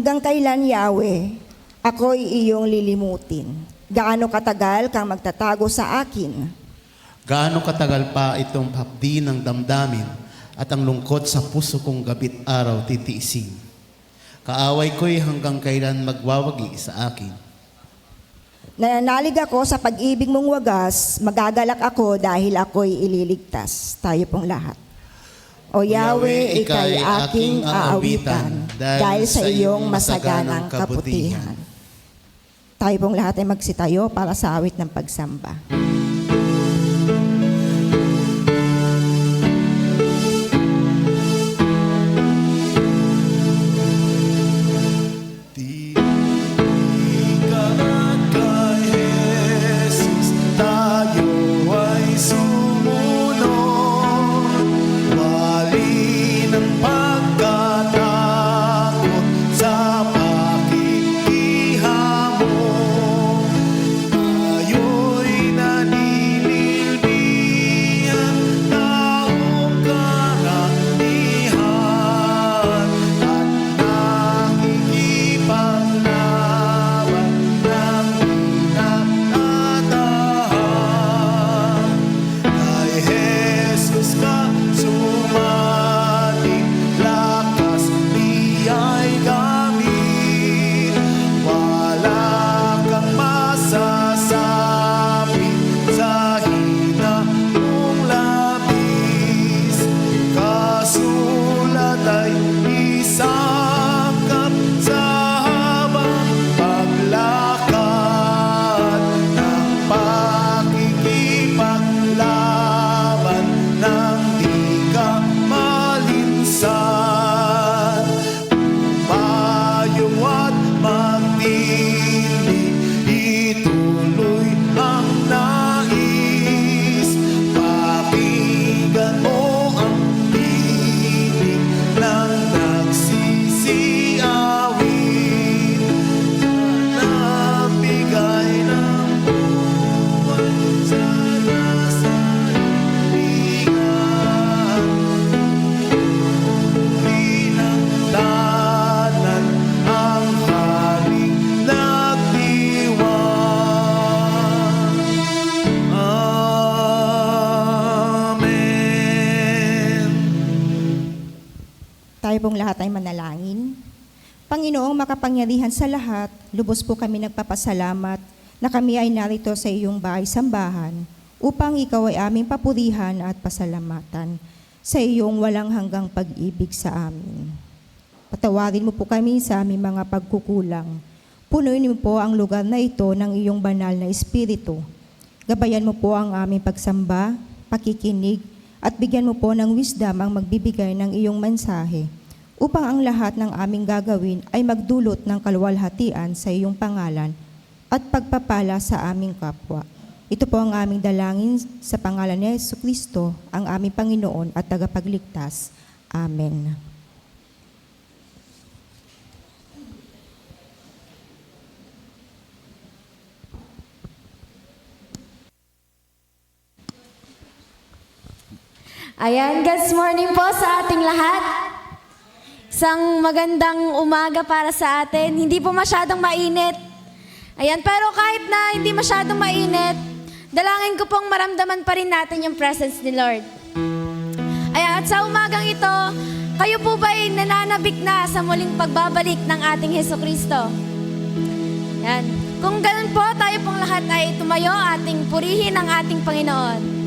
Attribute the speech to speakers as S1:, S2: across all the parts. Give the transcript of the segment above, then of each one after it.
S1: Hanggang kailan, Yahweh, ako'y iyong lilimutin? Gaano katagal kang magtatago sa akin?
S2: Gaano katagal pa itong hapdi ng damdamin at ang lungkot sa puso kong gabit araw titiisin? Kaaway ko'y hanggang kailan magwawagi sa akin?
S1: Nananalig ako sa pag-ibig mong wagas, magagalak ako dahil ako'y ililigtas. Tayo pong lahat. O Yahweh, ika'y aking aawitan dahil sa iyong masaganang kabutihan. Tayo pong lahat ay magsitayo para sa awit ng pagsamba. Tayo pong lahat ay manalangin. Panginoong makapangyarihan sa lahat, lubos po kami nagpapasalamat na kami ay narito sa iyong bahay-sambahan upang ikaw ay aming papurihan at pasalamatan sa iyong walang hanggang pag-ibig sa amin. Patawarin mo po kami sa aming mga pagkukulang. Punuin mo po ang lugar na ito ng iyong banal na espiritu. Gabayan mo po ang aming pagsamba, pakikinig, at bigyan mo po ng wisdom ang magbibigay ng iyong mensahe upang ang lahat ng aming gagawin ay magdulot ng kaluwalhatian sa iyong pangalan at pagpapala sa aming kapwa. Ito po ang aming dalangin sa pangalan ni Jesucristo, ang aming Panginoon at tagapagligtas. Amen.
S3: Ayan, God's morning po sa ating lahat. Isang magandang umaga para sa atin. Hindi po masyadong mainit. Ayan, pero kahit na hindi masyadong mainit, dalangin ko pong maramdaman pa rin natin yung presence ni Lord. Ayan, at sa umagang ito, kayo po ba ay nananabik na sa muling pagbabalik ng ating Jesucristo? Ayan, kung ganun po, tayo pong lahat ay tumayo ating purihin ang ating Panginoon.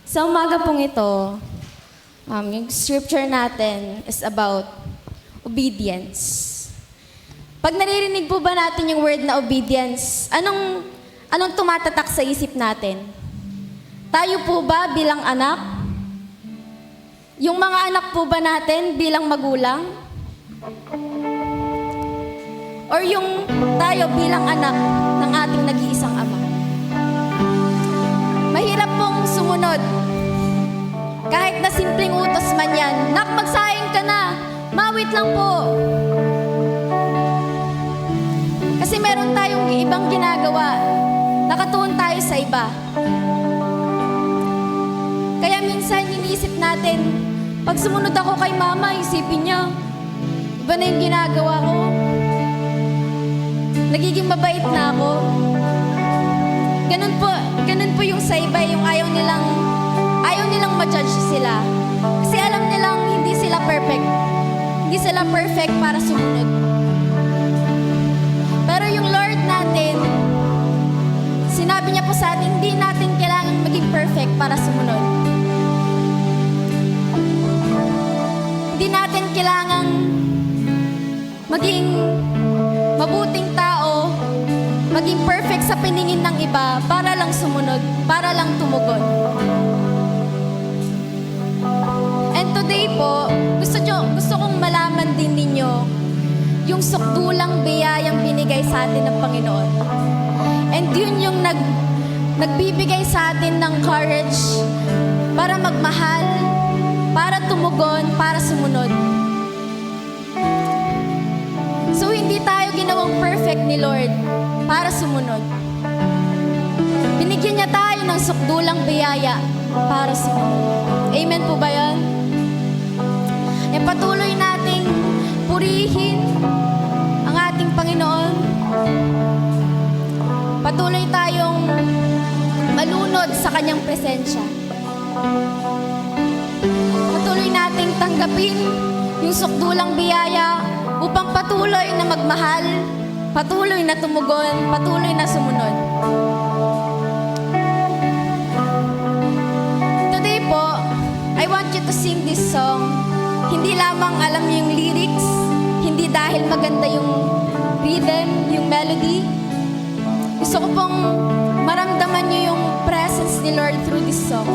S3: sa umaga pong ito, yung scripture natin is about obedience. Pag naririnig po ba natin yung word na obedience, anong tumatatak sa isip natin? Tayo po ba bilang anak? Yung mga anak po ba natin bilang magulang? Or yung tayo bilang anak ng ating nag-iisang ama? Mahirap pong sumunod. Kahit na simpleng utos man yan, nak, magsaing ka na, mawit lang po. Kasi meron tayong ibang ginagawa. Nakatuon tayo sa iba. Kaya minsan iniisip natin, pag sumunod ako kay mama, isipin niya, iba na yung ginagawa ko. Nagiging mabait na ako. Ganun po yung sa iba, yung ayaw nilang ma-judge sila. Kasi alam nilang hindi sila perfect. Hindi sila perfect para sumunod. Pero yung Lord natin, sinabi niya po sa atin, hindi natin kailangan maging perfect para sumunod. Hindi natin kailangan maging mabuting tao, maging perfect sa paningin ng iba para lang sumunod, para lang tumugon. And today po, gusto kong malaman din ninyo yung sukdulang biyayang binigay sa atin ng Panginoon. And yun yung nagbibigay sa atin ng courage para magmahal, para tumugon, para sumunod. So hindi tayo ginawang perfect ni Lord para sumunod. Binigyan niya tayo ng sukdulang biyaya para sumunod. Amen po ba yan? E patuloy nating purihin ang ating Panginoon. Patuloy tayong malunod sa Kanyang presensya. Patuloy nating tanggapin yung sukdulang biyaya upang patuloy na magmahal, patuloy na tumugon, patuloy na sumunod. Today po, I want you to sing this song. Hindi lamang alam niyo yung lyrics, hindi dahil maganda yung rhythm, yung melody. Gusto ko pong maramdaman niyo yung presence ni Lord through this song.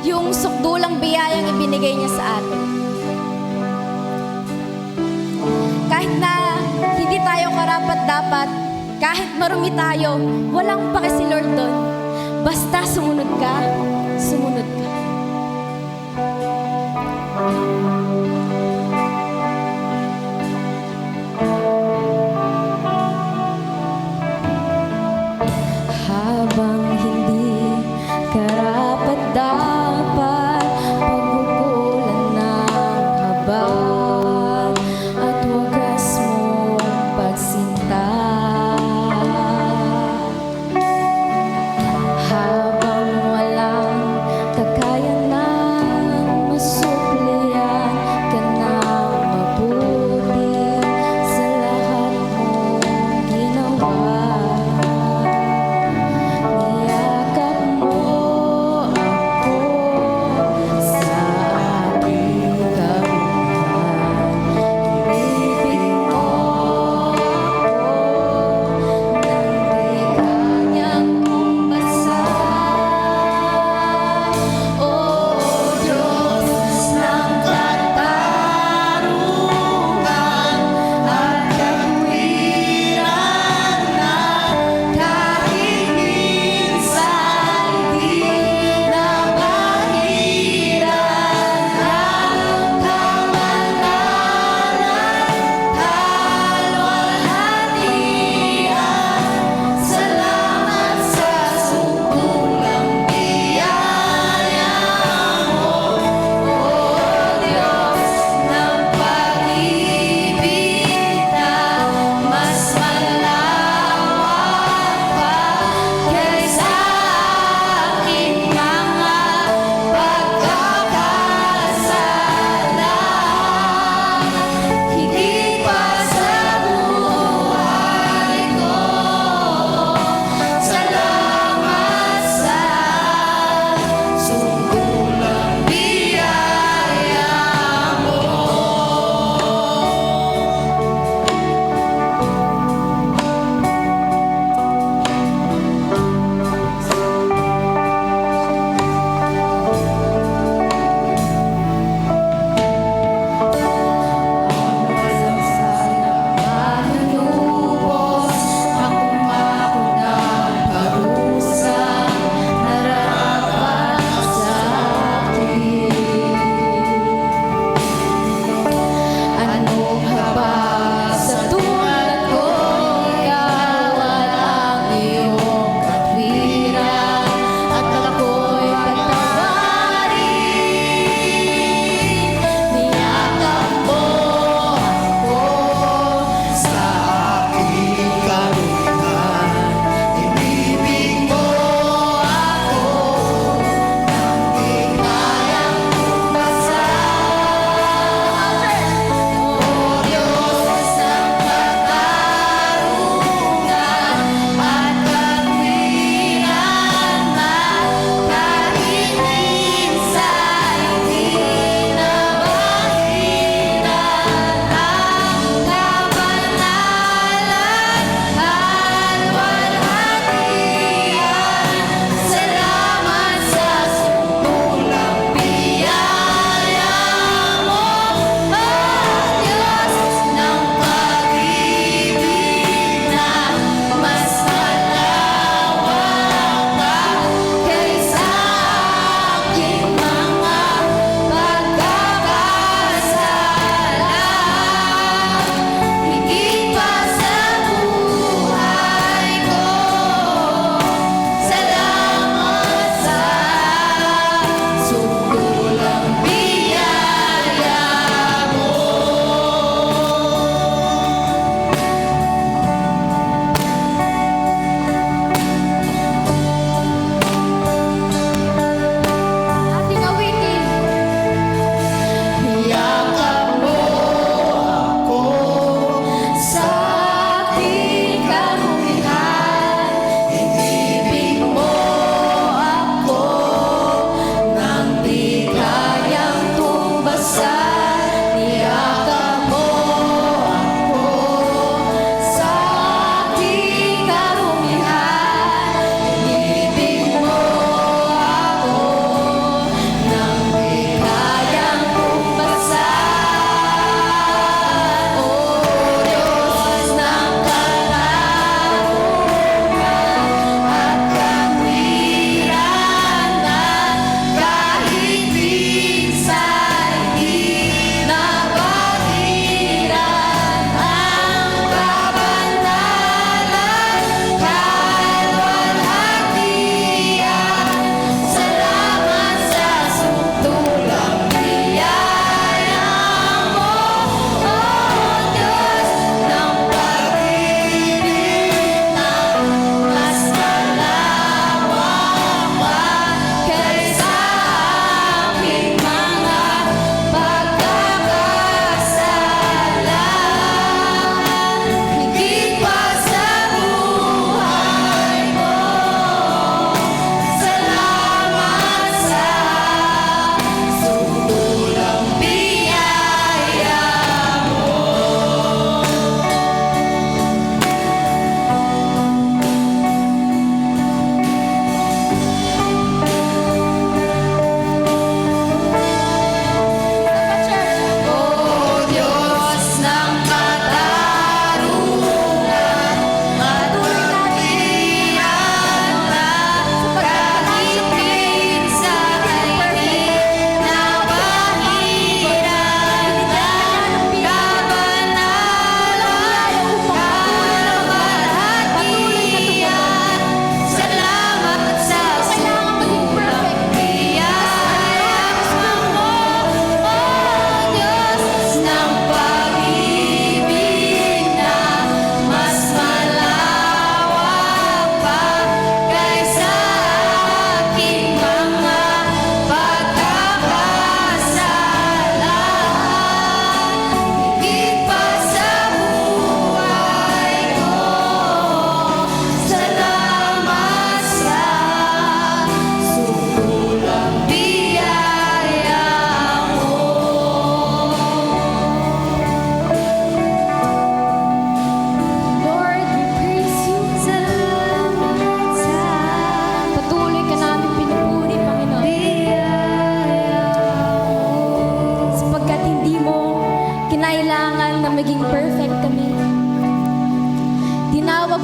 S3: Yung sukdulang biyayang ibinigay niya sa atin. Kahit na hindi tayo karapat-dapat, kahit marumi tayo, walang pake si Lord doon. Basta sumunod ka, sumunod ka.
S4: Habang hindi karapat-dapat, pagkukulan ng habag at wagas mong pagsinta. Habang walang kakayanan, masuklian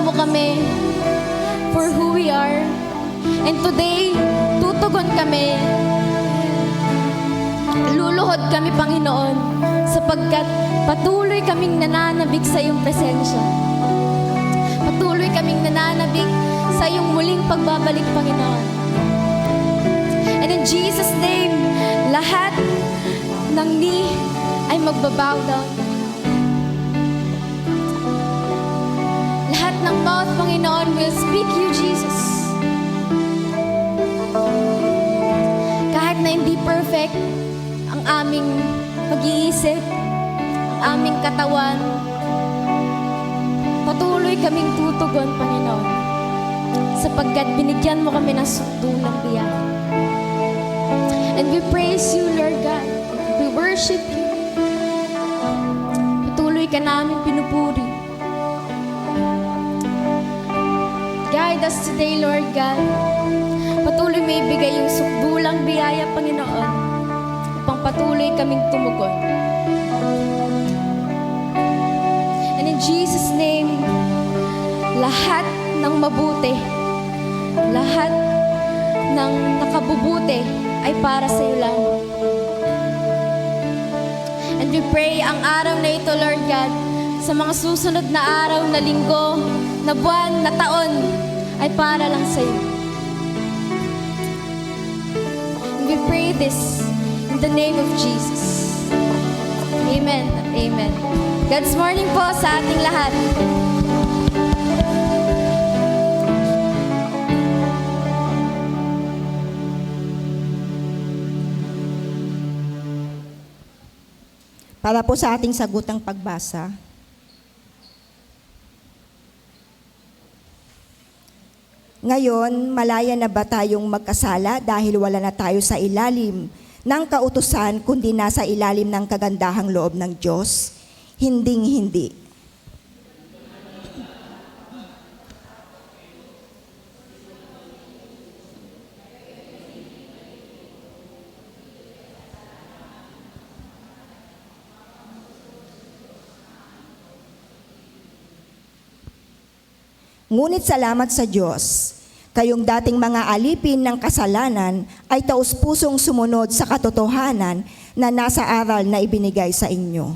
S3: mo kami for who we are. And today, tutugon kami. Luluhod kami, Panginoon, sapagkat patuloy kaming nananabik sa iyong presensya. Patuloy kaming nananabik sa iyong muling pagbabalik, Panginoon. And in Jesus' name, lahat ng knee ay magbabow down. Lahat ng mouth, Panginoon, will speak you, Jesus. Kahit na hindi perfect ang aming pag-iisip, ang aming katawan, patuloy kaming tutugon, Panginoon, sapagkat binigyan mo kami ng sundulang biyaya. And we praise you, Lord God. We worship you. Patuloy ka namin pinupuri. Guide us today, Lord God. Patuloy may ibigay yung sukdulang biyaya, Panginoon, upang patuloy kaming tumugon. And in Jesus' name, lahat ng mabuti, lahat ng nakabubuti ay para sa iyo lamang. And we pray ang araw na ito, Lord God, sa mga susunod na araw, na linggo, na buwan, na taon, ay para lang sa iyo. And we pray this in the name of Jesus. Amen at amen. God's morning po sa ating lahat.
S1: Para po sa ating sagutang pagbasa. Ngayon, malaya na ba tayong magkasala dahil wala na tayo sa ilalim ng kautusan kundi nasa ilalim ng kagandahang loob ng Diyos? Hinding-hindi. Ngunit salamat sa Diyos, kayong dating mga alipin ng kasalanan ay taus-pusong sumunod sa katotohanan na nasa aral na ibinigay sa inyo.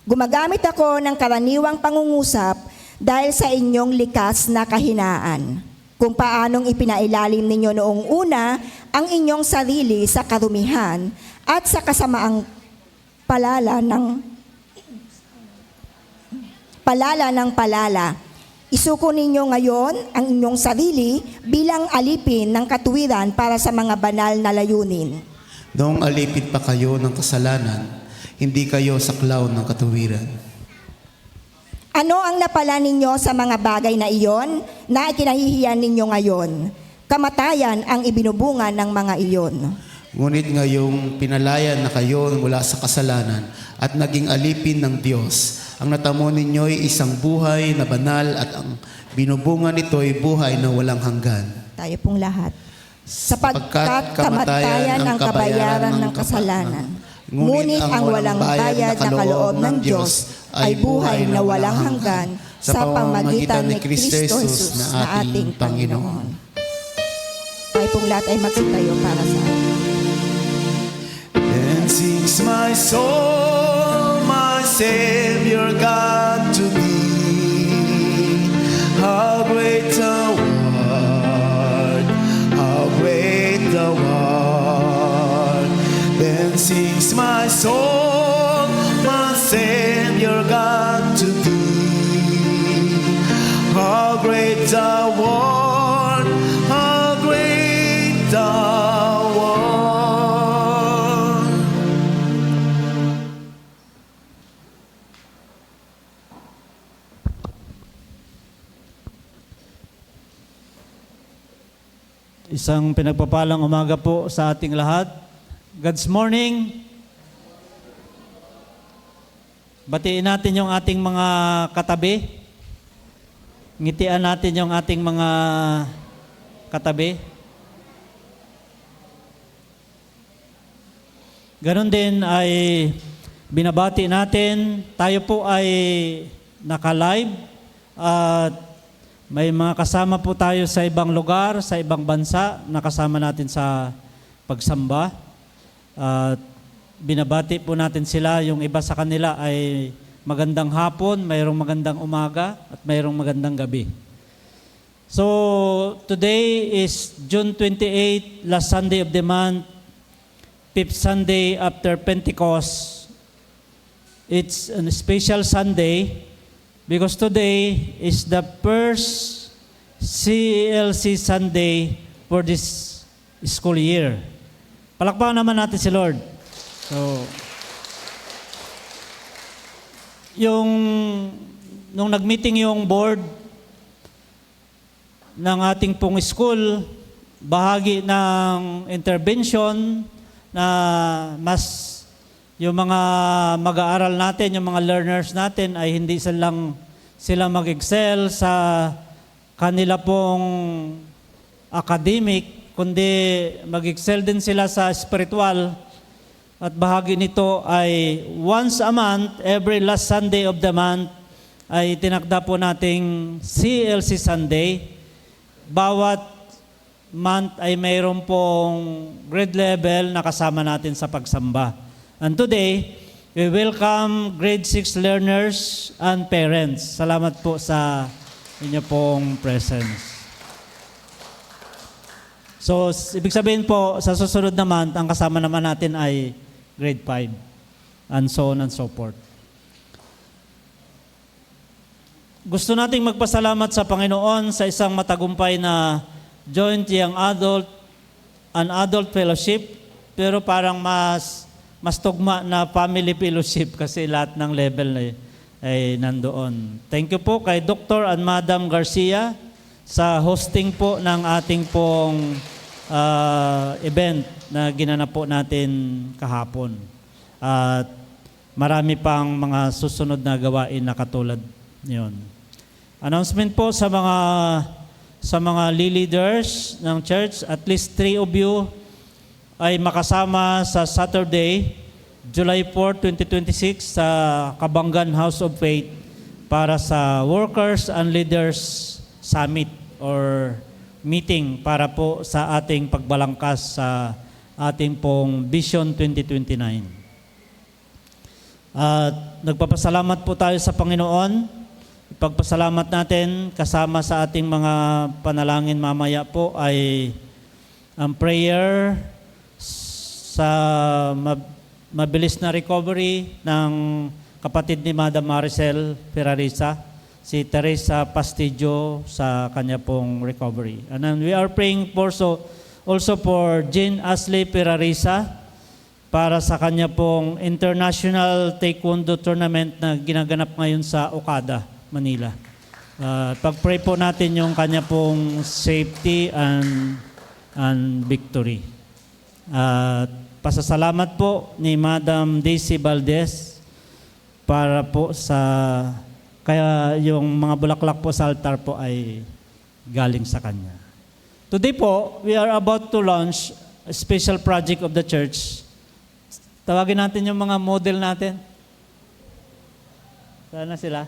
S1: Gumagamit ako ng karaniwang pangungusap dahil sa inyong likas na kahinaan, kung paanong ipinailalim ninyo noong una ang inyong sarili sa karumihan at sa kasamaang palala ng palala. Isuko ninyo ngayon ang inyong sarili bilang alipin ng katuwiran para sa mga banal na layunin.
S2: Noong alipin pa kayo ng kasalanan, hindi kayo saklaw ng katuwiran.
S1: Ano ang napala ninyo sa mga bagay na iyon na ikinahihiyan ninyo ngayon? Kamatayan ang ibinubunga ng mga iyon.
S2: Ngunit ngayong pinalayan na kayo mula sa kasalanan at naging alipin ng Diyos, ang natamo ninyo'y isang buhay na banal at ang binubunga nito'y buhay na walang hanggan.
S1: Tayo pong lahat. Sapagkat kamatayan ang kabayaran ng kasalanan. Ngunit ang walang bayad na kaloob ng Diyos ay buhay na walang hanggan sa pamamagitan ni Kristo Jesus na ating Panginoon. Tayo pong lahat ay magsitayo para sa atin.
S5: Then sings my soul, my Savior God to thee. How great thou art, how great thou art. Then sings my soul, my Savior God to thee. How great thou art, how great thou art.
S6: Isang pinagpapalang umaga po sa ating lahat. God's morning. Batiin natin yung ating mga katabi. Ngitian natin yung ating mga katabi. Ganon din ay binabati natin. Tayo po ay naka-live at may mga kasama po tayo sa ibang lugar, sa ibang bansa, nakasama natin sa pagsamba. At binabati po natin sila. Yung iba sa kanila ay magandang hapon, mayroong magandang umaga, at mayroong magandang gabi. So, today is June 28, last Sunday of the month, 5th Sunday after Pentecost. It's a special Sunday because today is the first CLC Sunday for this school year. Palakpakan naman natin si Lord. So, nung nag-meeting yung board ng ating pong school, bahagi ng intervention na mas yung mga mag-aaral natin, yung mga learners natin ay hindi sila mag-excel sa kanila pong academic, kundi mag-excel din sila sa spiritual. At bahagi nito ay once a month, every last Sunday of the month, ay tinakda po nating CLC Sunday. Bawat month ay mayroon pong grade level na kasama natin sa pagsamba. And today, we welcome grade 6 learners and parents. Salamat po sa inyo pong presence. So, ibig sabihin po, sa susunod na month, ang kasama naman natin ay grade 5 and so on and so forth. Gusto nating magpasalamat sa Panginoon sa isang matagumpay na Joint Young Adult and Adult Fellowship, pero parang mas tugma na family fellowship kasi lahat ng level ay nandoon. Thank you po kay Dr. and Madam Garcia sa hosting po ng ating pong event na ginanap po natin kahapon. At marami pang mga susunod na gawain na katulad niyon. Announcement po sa mga leaders ng church, at least 3 of you ay makasama sa Saturday, July 4, 2026 sa Kabanggan House of Faith para sa Workers and Leaders Summit or meeting para po sa ating pagbalangkas sa ating pong Vision 2029. At nagpapasalamat po tayo sa Panginoon. Ipagpasalamat natin kasama sa ating mga panalangin mamaya po ay ang prayer sa mabilis na recovery ng kapatid ni Madam Maricel Ferrarisa, si Teresa Pastillo sa kanya pong recovery. And then we are praying also for Jean Ashley Ferrarisa para sa kanya pong International Taekwondo Tournament na ginaganap ngayon sa Okada, Manila. Pag-pray po natin yung kanya pong safety and victory. Pasasalamat po ni Madam Daisy Valdez para po kaya yung mga bulaklak po sa altar po ay galing sa kanya. Today po, we are about to launch a special project of the church. Tawagin natin yung mga model natin. Sana sila?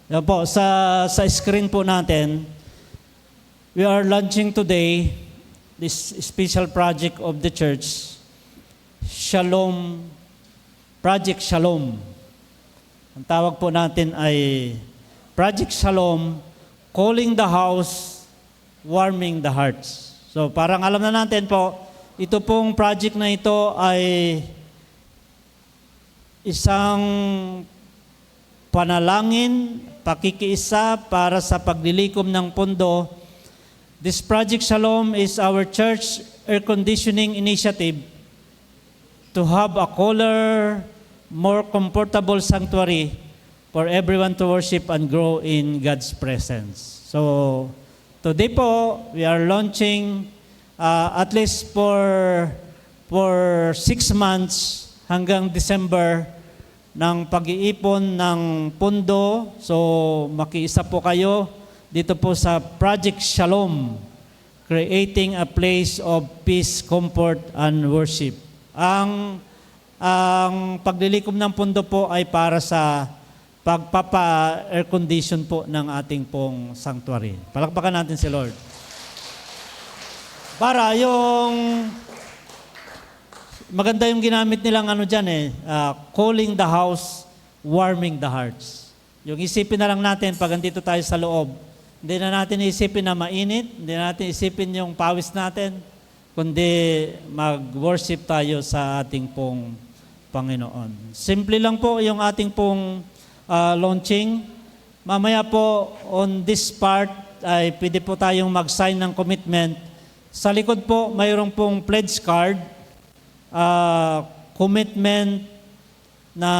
S6: Yan po, sa screen po natin, we are launching today this special project of the church, Shalom, Project Shalom. Ang tawag po natin ay Project Shalom, Calling the House, Warming the Hearts. So parang alam na natin po, ito pong project na ito ay isang panalangin, pakikiisa para sa paglilikom ng pondo. This Project Shalom is our church air conditioning initiative to have a cooler, more comfortable sanctuary for everyone to worship and grow in God's presence. So, today po, we are launching at least for 6 months hanggang December ng pag-iipon ng pondo. So, makiisa po kayo dito po sa Project Shalom. creating a place of peace, comfort, and worship. Ang paglilikom ng pundo po ay para sa pagpapa-air condition po ng ating pong sanctuary. Palakpakan natin si Lord. Para yung maganda yung ginamit nilang calling the house, warming the hearts. Yung isipin na lang natin pag andito tayo sa loob, hindi na natin isipin na mainit, hindi na natin isipin yung pawis natin, kundi mag-worship tayo sa ating pong Panginoon. Simple lang po yung ating pong launching. Mamaya po on this part ay pwede po tayong mag-sign ng commitment. Sa likod po mayroong pong pledge card, commitment na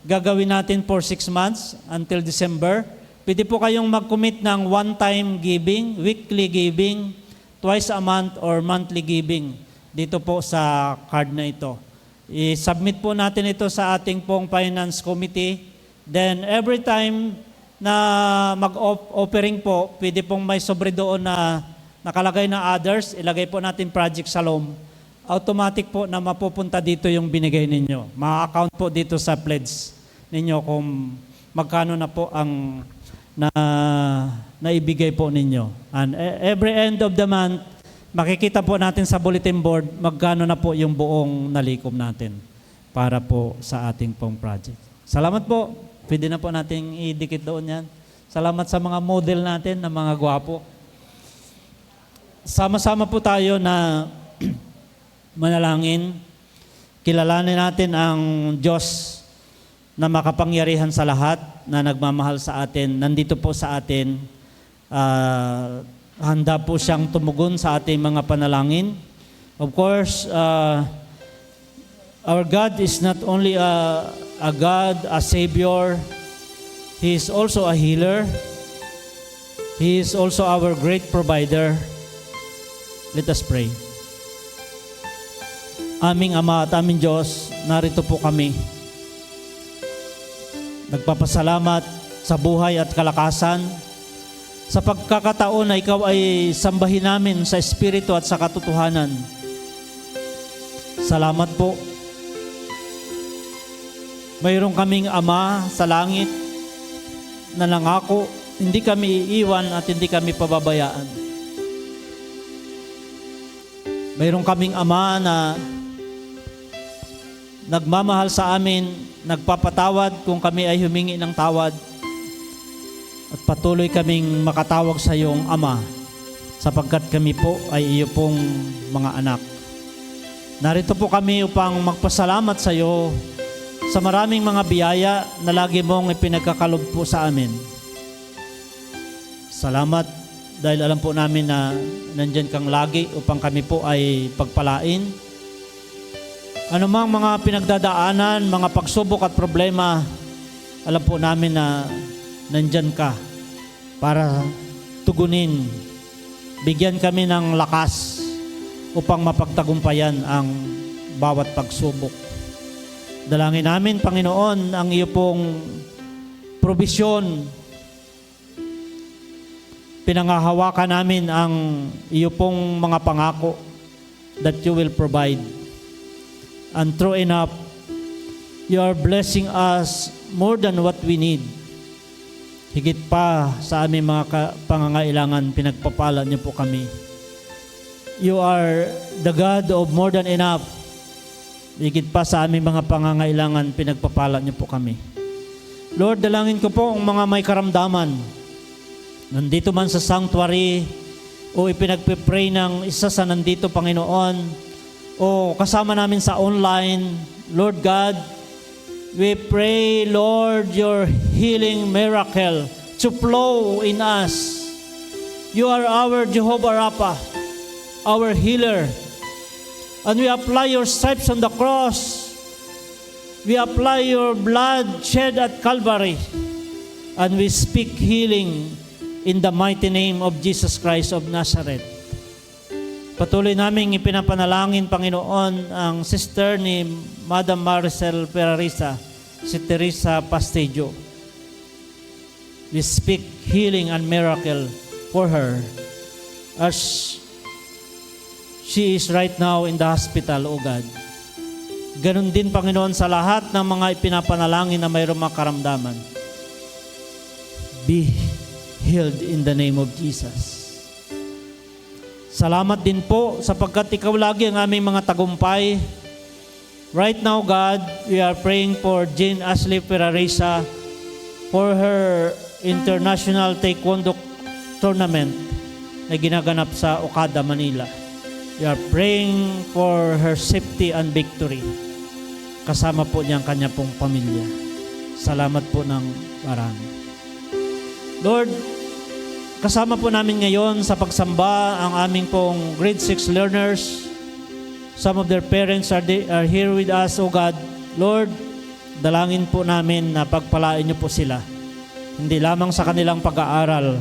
S6: gagawin natin for 6 months until December. Pwede po kayong mag-commit ng one-time giving, weekly giving, twice a month or monthly giving dito po sa card na ito. I-submit po natin ito sa ating pong finance committee. Then every time na mag-offering po, pwede pong may sobre doon na nakalagay na others, ilagay po natin Project Shalom. Automatic po na mapupunta dito yung binigay ninyo. Ma-account po dito sa pledge ninyo kung magkano na po ang naibigay po ninyo. And every end of the month, makikita po natin sa bulletin board magkano na po yung buong nalikom natin para po sa ating pong project. Salamat po. Pwede na po nating idikit doon yan. Salamat sa mga model natin na mga gwapo. Sama-sama po tayo na manalangin. Kilalanin natin ang Diyos na makapangyarihan sa lahat, na nagmamahal sa atin, nandito po sa atin. Handa po siyang tumugon sa ating mga panalangin. Of course, our God is not only a God, a Savior. He is also a healer. He is also our great provider. Let us pray. Aming Ama at aming Diyos, narito po kami. Nagpapasalamat sa buhay at kalakasan, sa pagkakataon na Ikaw ay sambahin namin sa Espiritu at sa katotohanan. Salamat po. Mayroon kaming Ama sa langit na nangako, hindi kami iiwan at hindi kami pababayaan. Mayroon kaming Ama na nagmamahal sa amin, nagpapatawad kung kami ay humingi ng tawad, at patuloy kaming makatawag sa iyong Ama sapagkat kami po ay iyo pong mga anak. Narito po kami upang magpasalamat sa iyo sa maraming mga biyaya na lagi mong ipinagkakalob po sa amin. Salamat dahil alam po namin na nandyan kang lagi upang kami po ay pagpalain. Anumang mga pinagdadaanan, mga pagsubok at problema, alam po namin na nandyan ka para tugunin. Bigyan kami ng lakas upang mapagtagumpayan ang bawat pagsubok. Dalangin namin, Panginoon, ang iyo pong probisyon. Pinangahawakan namin ang iyo pong mga pangako that you will provide. And true enough, you are blessing us more than what we need. Higit pa sa aming mga pangangailangan, pinagpapala niyo po kami. You are the God of more than enough. Higit pa sa aming mga pangangailangan, pinagpapala niyo po kami. Lord, dalangin ko po ang mga may karamdaman. Nandito man sa sanctuary o ipinagpipray ng isa sa nandito, Panginoon, o kasama namin sa online. Lord God, we pray, Lord, your healing miracle to flow in us. You are our Jehovah Rapha, our healer. And we apply your stripes on the cross. We apply your blood shed at Calvary. And we speak healing in the mighty name of Jesus Christ of Nazareth. Patuloy naming ipinapanalangin, Panginoon, ang sister ni Madam Maricel Perarisa, si Teresa Pastejo. We speak healing and miracle for her. as she is right now in the hospital, O God. Ganon din, Panginoon, sa lahat ng mga ipinapanalangin na mayroong mga karamdaman. Be healed in the name of Jesus. Salamat din po sapagkat ikaw lagi ang aming mga tagumpay. Right now, God, we are praying for Jean Ashley Perareza for her international taekwondo tournament na ginaganap sa Okada, Manila. We are praying for her safety and victory. Kasama po niya ang kanya pong pamilya. Salamat po ng marami. Lord, kasama po namin ngayon sa pagsamba ang aming pong grade 6 learners. Some of their parents are here with us, O God. Lord, dalangin po namin na pagpalain niyo po sila. Hindi lamang sa kanilang pag-aaral,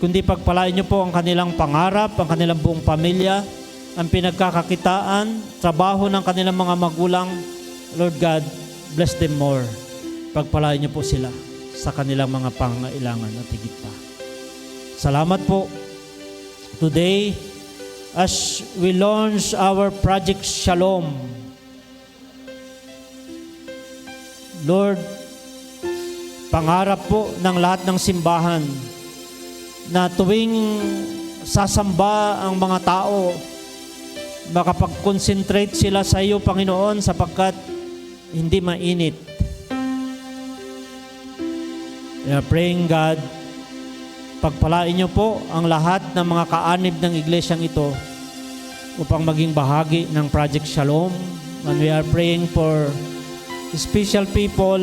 S6: kundi pagpalain niyo po ang kanilang pangarap, ang kanilang buong pamilya, ang pinagkakakitaan, trabaho ng kanilang mga magulang. Lord God, bless them more. Pagpalain niyo po sila sa kanilang mga pangailangan at higit pa. Salamat po. Today, as we launch our Project Shalom, Lord, pangarap po ng lahat ng simbahan na tuwing sasamba ang mga tao, makapag-concentrate sila sa iyo, Panginoon, sapagkat hindi mainit. We are praying, God, pagpalain niyo po ang lahat ng mga kaanib ng iglesyang ito upang maging bahagi ng Project Shalom. And we are praying for special people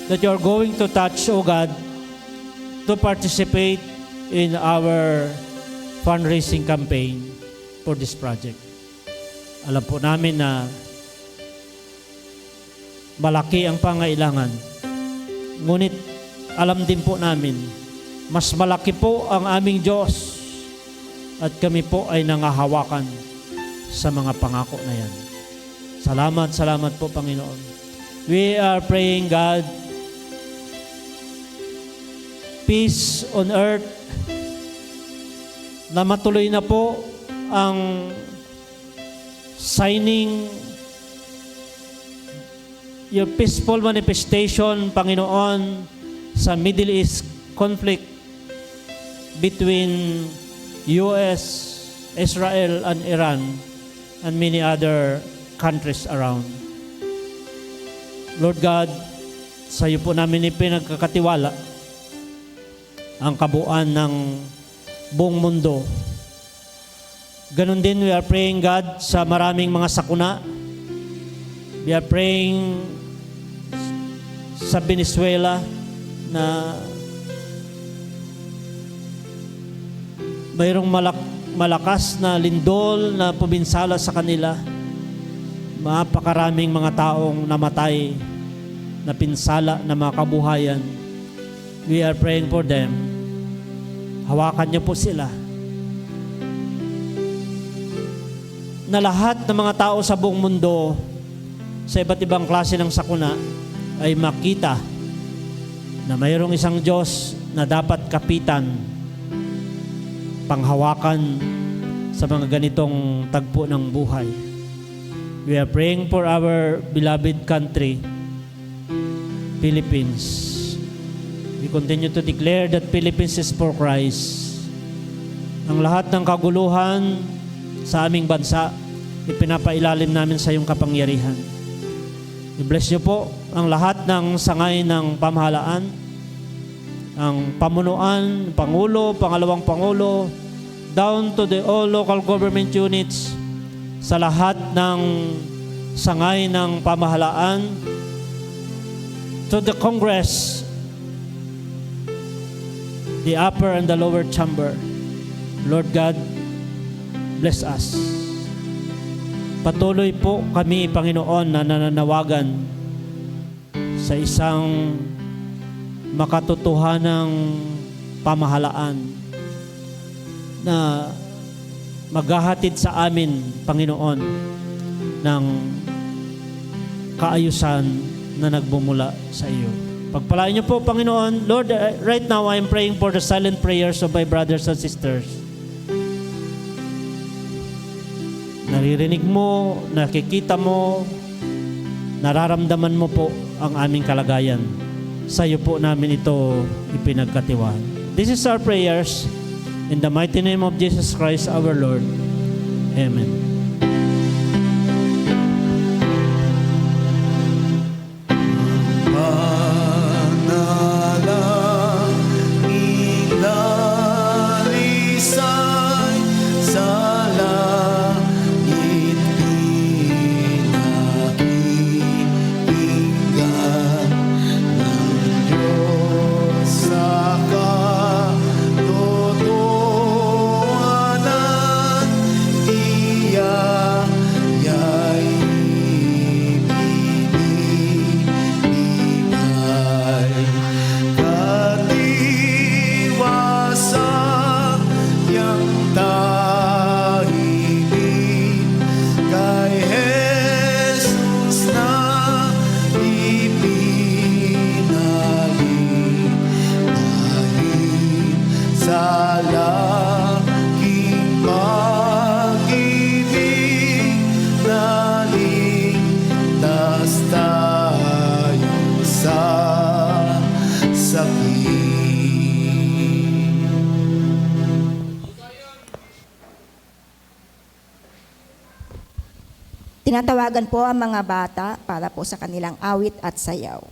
S6: that you are going to touch, O God, to participate in our fundraising campaign for this project. Alam po namin na malaki ang pangailangan. Ngunit alam din po namin, mas malaki po ang aming Diyos at kami po ay nangahawakan sa mga pangako na yan. Salamat po, Panginoon. We are praying, God, peace on earth, na matuloy na po ang signing your peaceful manifestation, Panginoon, sa Middle East conflict between U.S., Israel, and Iran, and many other countries around. Lord God, sa iyo po namin ipinagkakatiwala ang kabuuan ng buong mundo. Ganon din, we are praying, God, sa maraming mga sakuna. We are praying sa Venezuela na mayroong malakas na lindol na puminsala sa kanila. Mapakaraming mga taong namatay na pinsala na mga kabuhayan. We are praying for them. Hawakan niyo po sila. Na lahat ng mga tao sa buong mundo sa iba't ibang klase ng sakuna ay makita na mayroong isang Diyos na dapat kapitan, panghawakan sa mga ganitong tagpo ng buhay. We are praying for our beloved country, Philippines. We continue to declare that Philippines is for Christ. Ang lahat ng kaguluhan sa aming bansa, ipinapailalim namin sa iyong kapangyarihan. I-bless niyo po ang lahat ng sangay ng pamahalaan, ang pamunuan, Pangulo, Pangalawang Pangulo, down to the all local government units, sa lahat ng sangay ng pamahalaan, to the Congress, the upper and the lower chamber. Lord God, bless us. Patuloy po kami, Panginoon, na nananawagan sa isang makatotohanang pamahalaan na maghahatid sa amin, Panginoon, ng kaayusan na nagbumula sa iyo. Pagpalain niyo po, Panginoon. Lord, right now I am praying for the silent prayers of my brothers and sisters. naririnig mo, nakikita mo, nararamdaman mo po ang aming kalagayan. Sa iyo po namin ito ipinagkatiwaan. This is our prayers in the mighty name of Jesus Christ our Lord. Amen.
S5: Manalangin dalisay sa langit pinakikinggan ng Diyos sa katotohanan. Iya'y binibigay katiwasan yang tahimik kay Jesus na ipinalig dahil sa laking pag-ibig naligtas tayo sa sakit.
S1: Tinatawagan po ang mga bata para po sa kanilang awit at sayaw.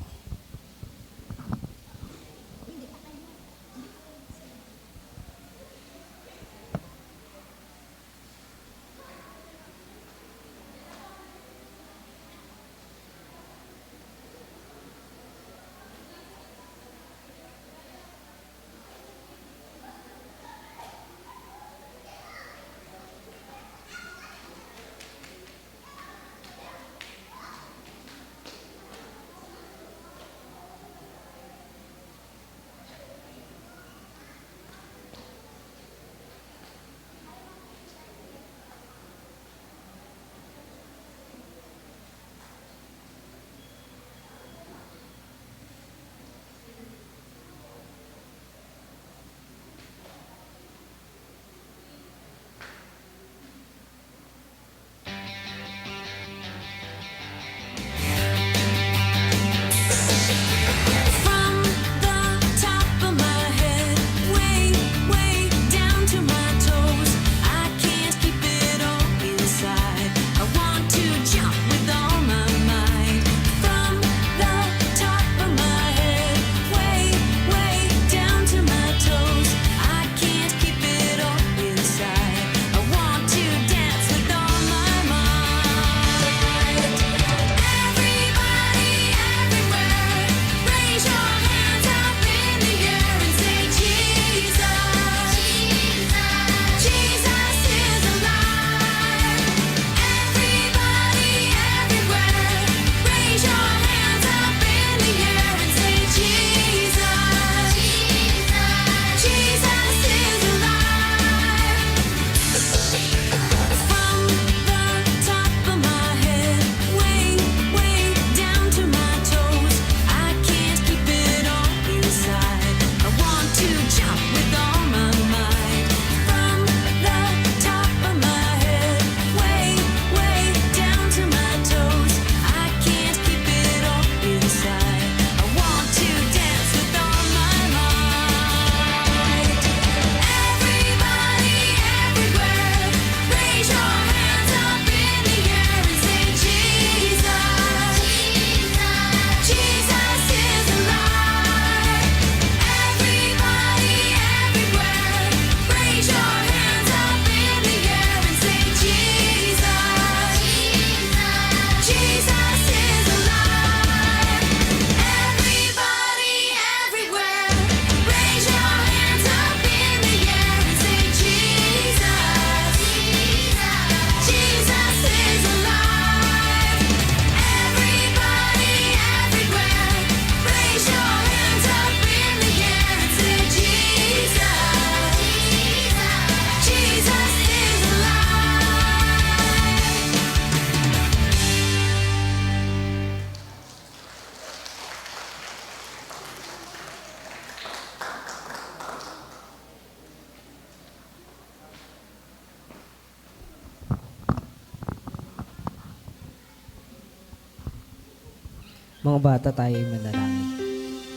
S7: Mga bata, tayo ay manalangin.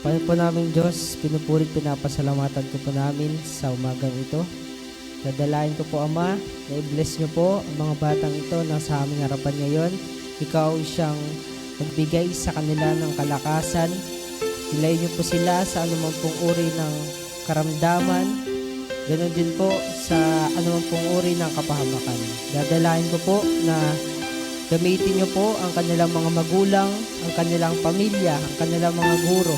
S7: Panginoon po namin Diyos, pinupurit, pinapasalamatan ko po namin sa umagang ito. Dadalain ko po, Ama, na i-bless niyo po ang mga batang ito na sa aming harapan ngayon. Ikaw siyang magbigay sa kanila ng kalakasan. Hilayin niyo po sila sa anumang pong uri ng karamdaman. Ganon din po sa anumang pong uri ng kapahamakan. Dadalain ko po na gamitin niyo po ang kanilang mga magulang, ang kanilang pamilya, ang kanilang mga guro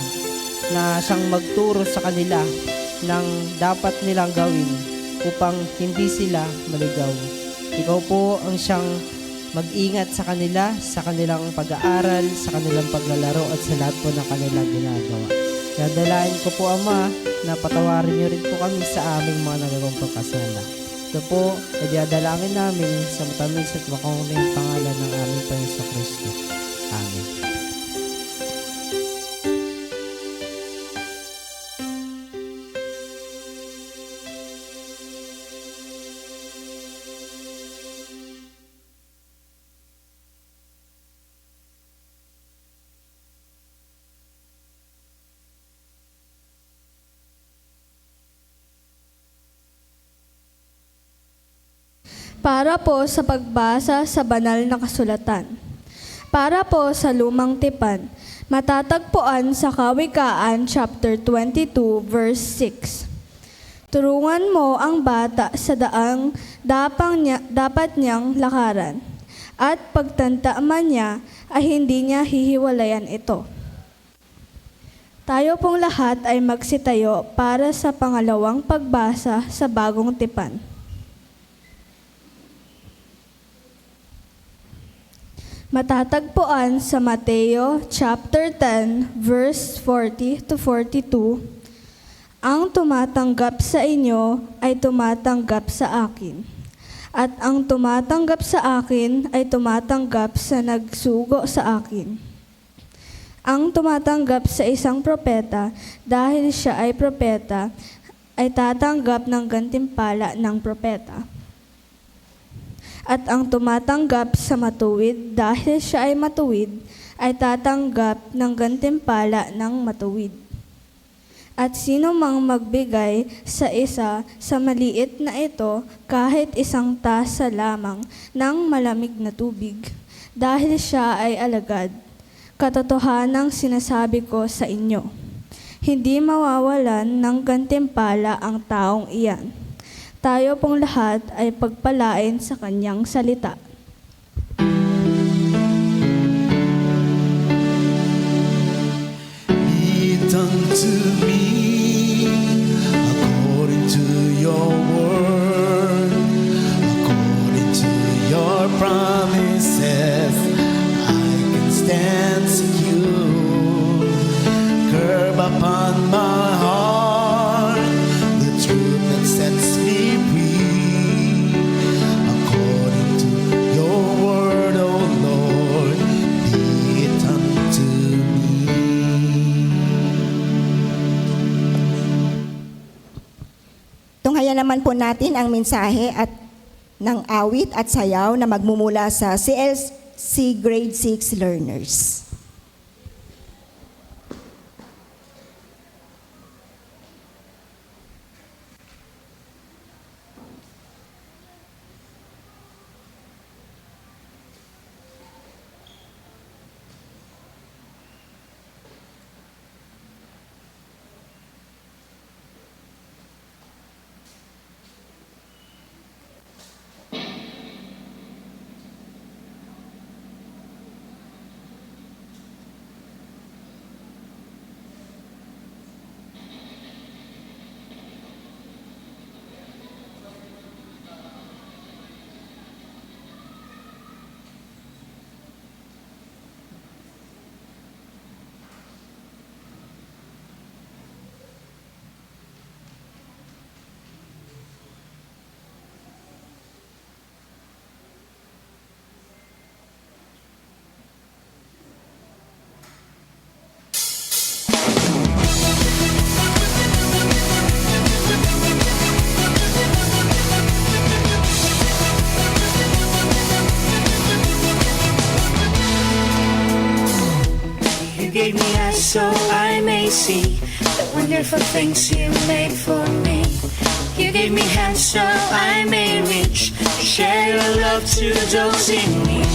S7: na siyang magturo sa kanila ng dapat nilang gawin upang hindi sila maligaw. Ikaw po ang siyang mag-ingat sa kanila, sa kanilang pag-aaral, sa kanilang paglalaro at sa lahat po ng kanilang ginagawa. Dadalain ko po, Ama, na patawarin niyo rin po kami sa aming mga nagawang pagkasala. Ito po ay dadalangin namin sa matamis at makunting pangalan ng aming Panginoon Kristo. Amen.
S3: Para po sa pagbasa sa banal na kasulatan. Para po sa lumang tipan, matatagpuan sa Kawikaan chapter 22 verse 6. Turuan mo ang bata sa daang dapat niyang lakaran, at pagtanda man niya ay hindi niya hihiwalayan ito. Tayo pong lahat ay magsitayo para sa pangalawang pagbasa sa bagong tipan. Matatagpuan sa Mateo chapter 10 verse 40 to 42. Ang tumatanggap sa inyo ay tumatanggap sa akin, at ang tumatanggap sa akin ay tumatanggap sa nagsugo sa akin. Ang tumatanggap sa isang propeta dahil siya ay propeta ay tatanggap ng gantimpala ng propeta. At ang tumatanggap sa matuwid dahil siya ay matuwid, ay tatanggap ng gantimpala ng matuwid. At sino mang magbigay sa isa sa maliit na ito kahit isang tasa lamang ng malamig na tubig, dahil siya ay alagad, katotohanang sinasabi ko sa inyo, hindi mawawalan ng gantimpala ang taong iyan. Tayo pong lahat ay pagpalain sa kanyang salita.
S5: Be it unto me according to your word, according to your promises, I can stand secure. Curb upon my heart the truth that sets me free. According to your word, O Lord, be it unto me.
S1: Tunghayan naman po natin ang mensahe at ng awit at sayaw na magmumula sa CLC Grade 6 learners.
S8: eyes so I may see the wonderful things you made for me. You gave me hands so I may reach to share your love to those in need.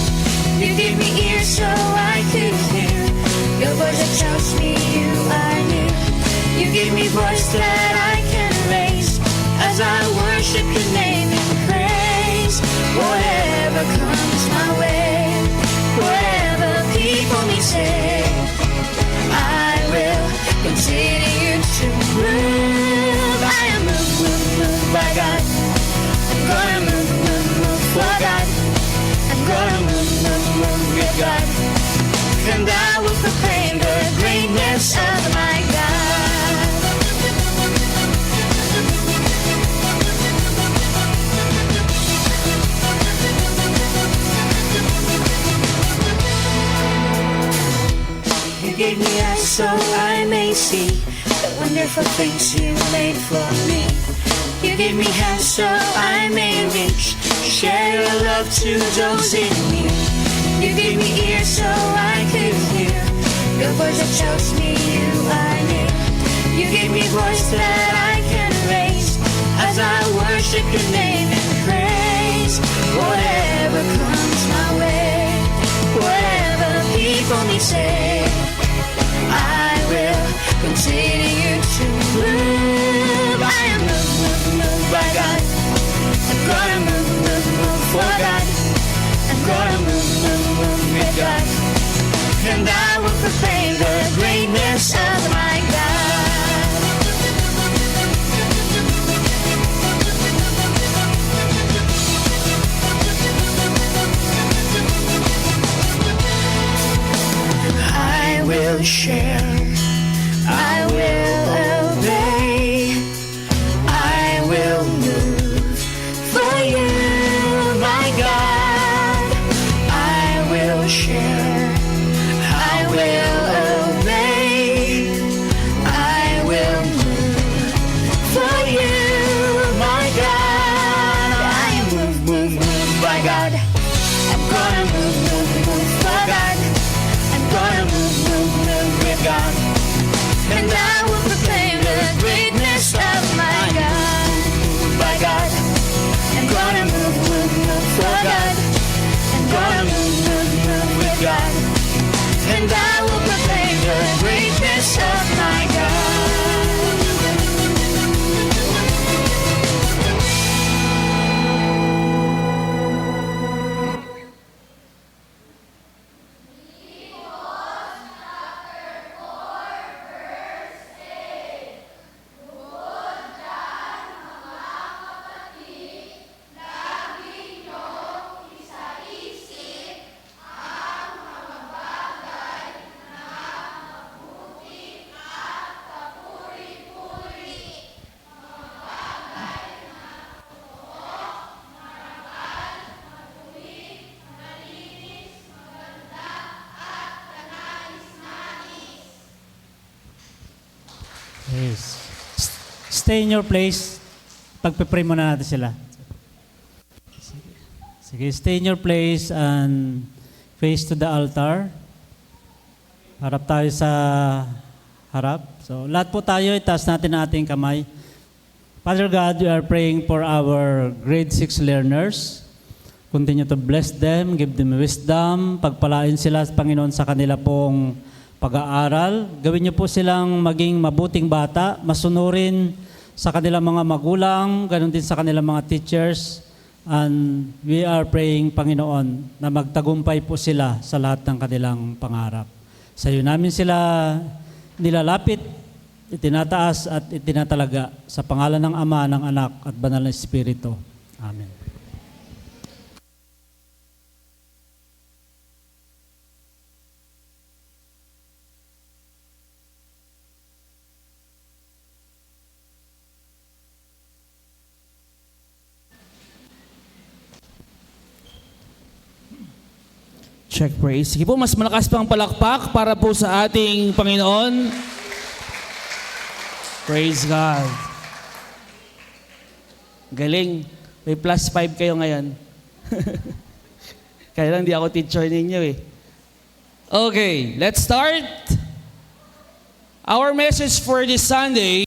S8: You gave me ears so I could hear your voice that tells me you are near. You gave me voice that I can raise as I worship your name in praise. Whatever comes my way, whatever people may say, I will continue to move. I am moved by God. I'm gonna move for God. I'm gonna move with God. And I will proclaim the greatness of my God. You gave me eyes so I may see the wonderful things you made for me. You gave me hands so I may reach to share your love to those in need. You gave me ears so I could hear your voice that tells me you are near. You gave me voice that I can raise as I worship your name and praise. Whatever comes my way, whatever people may say, I will continue to move. I am moved by God. I'm gonna move for God. I'm gonna move with God. And I will proclaim the greatness of my God. I will share. I will obey. I will move for you, my God. I will share. I will obey. I will move for you, my God. I move by God. I'm gonna move for God. I'm gonna move with God. And I will proclaim the greatness of my God. By God, I'm gonna move for God. I'm gonna move with God. And I will proclaim the greatness of my God.
S6: Yes. Stay in your place. Pagpe-pray muna natin sila. Sige, stay in your place and face to the altar. Harap tayo sa harap. So, lahat po tayo, itaas natin ang ating kamay. Father God, we are praying for our grade 6 learners. Continue to bless them, give them wisdom, pagpalain sila, Panginoon, sa kanila pong pag-aaral. Gawin niyo po silang maging mabuting bata, masunurin sa kanilang mga magulang, ganun din sa kanilang mga teachers. And we are praying, Panginoon, na magtagumpay po sila sa lahat ng kanilang pangarap. Sa iyo namin sila nilalapit, itinataas at itinatalaga sa pangalan ng Ama, ng Anak at Banal na Espiritu. Amen.
S9: Check praise. Sige po, mas malakas pang palakpak para po sa ating Panginoon. Praise God. Galing. May +5 kayo ngayon. Kaya lang di ako teacher ninyo eh. Okay, let's start. Our message for this Sunday,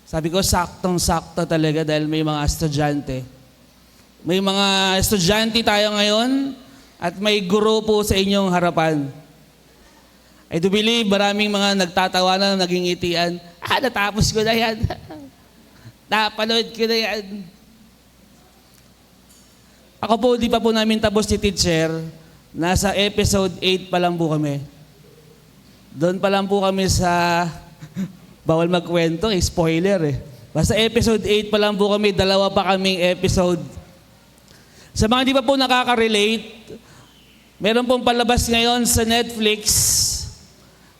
S9: sabi ko saktong-sakto talaga dahil may mga estudyante. May mga estudyante tayo ngayon at may guro po sa inyong harapan. I do believe maraming mga nagtatawanan, naging itian. Natapos ko na yan. Napanood ko na yan. Ako po, di pa po namin tapos si teacher. Nasa episode 8 pa lang po kami. Doon pa lang po kami sa, bawal magkwento, spoiler eh. Basta episode 8 pa lang po kami, 2 pa kaming episode. Sa mga di pa po nakaka-relate, meron pong palabas ngayon sa Netflix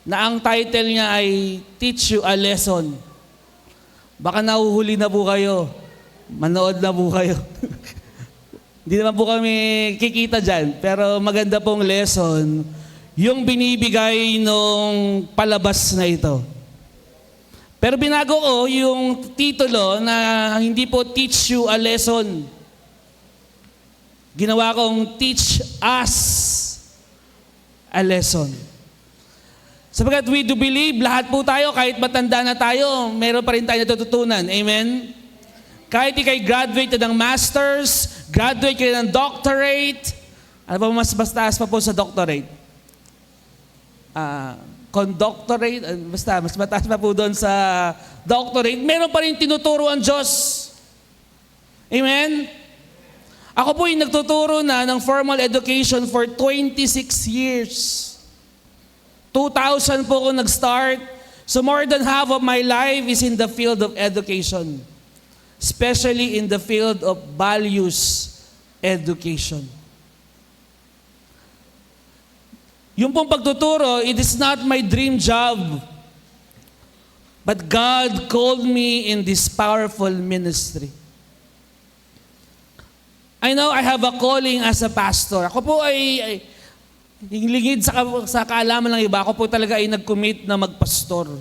S9: na ang title niya ay Teach You a Lesson. Baka nahuhuli na po kayo. Manood na po kayo. Hindi naman po kami kikita dyan, pero maganda pong lesson yung binibigay nung palabas na ito. Pero binago ko yung titulo na hindi po Teach You a Lesson. Ginawa kong Teach Us a Lesson. Sapagkat we do believe, lahat po tayo, kahit matanda na tayo, meron pa rin tayo natututunan. Amen? Kahit ikay graduate ng masters, graduate kayo ng doctorate, ano ba mas taas pa po sa doctorate? Condoctorate, basta mas mataas pa po doon sa doctorate, meron pa rin tinuturo ang Diyos. Amen? Ako po yung nagtuturo na ng formal education for 26 years. 2000 po ako nag-start. So more than half of my life is in the field of education. Especially in the field of values education. Yung pong pagtuturo, it is not my dream job. But God called me in this powerful ministry. I know I have a calling as a pastor. Ako po ay lingid sa kaalaman ng iba. Ako po talaga ay nag-commit na magpastor.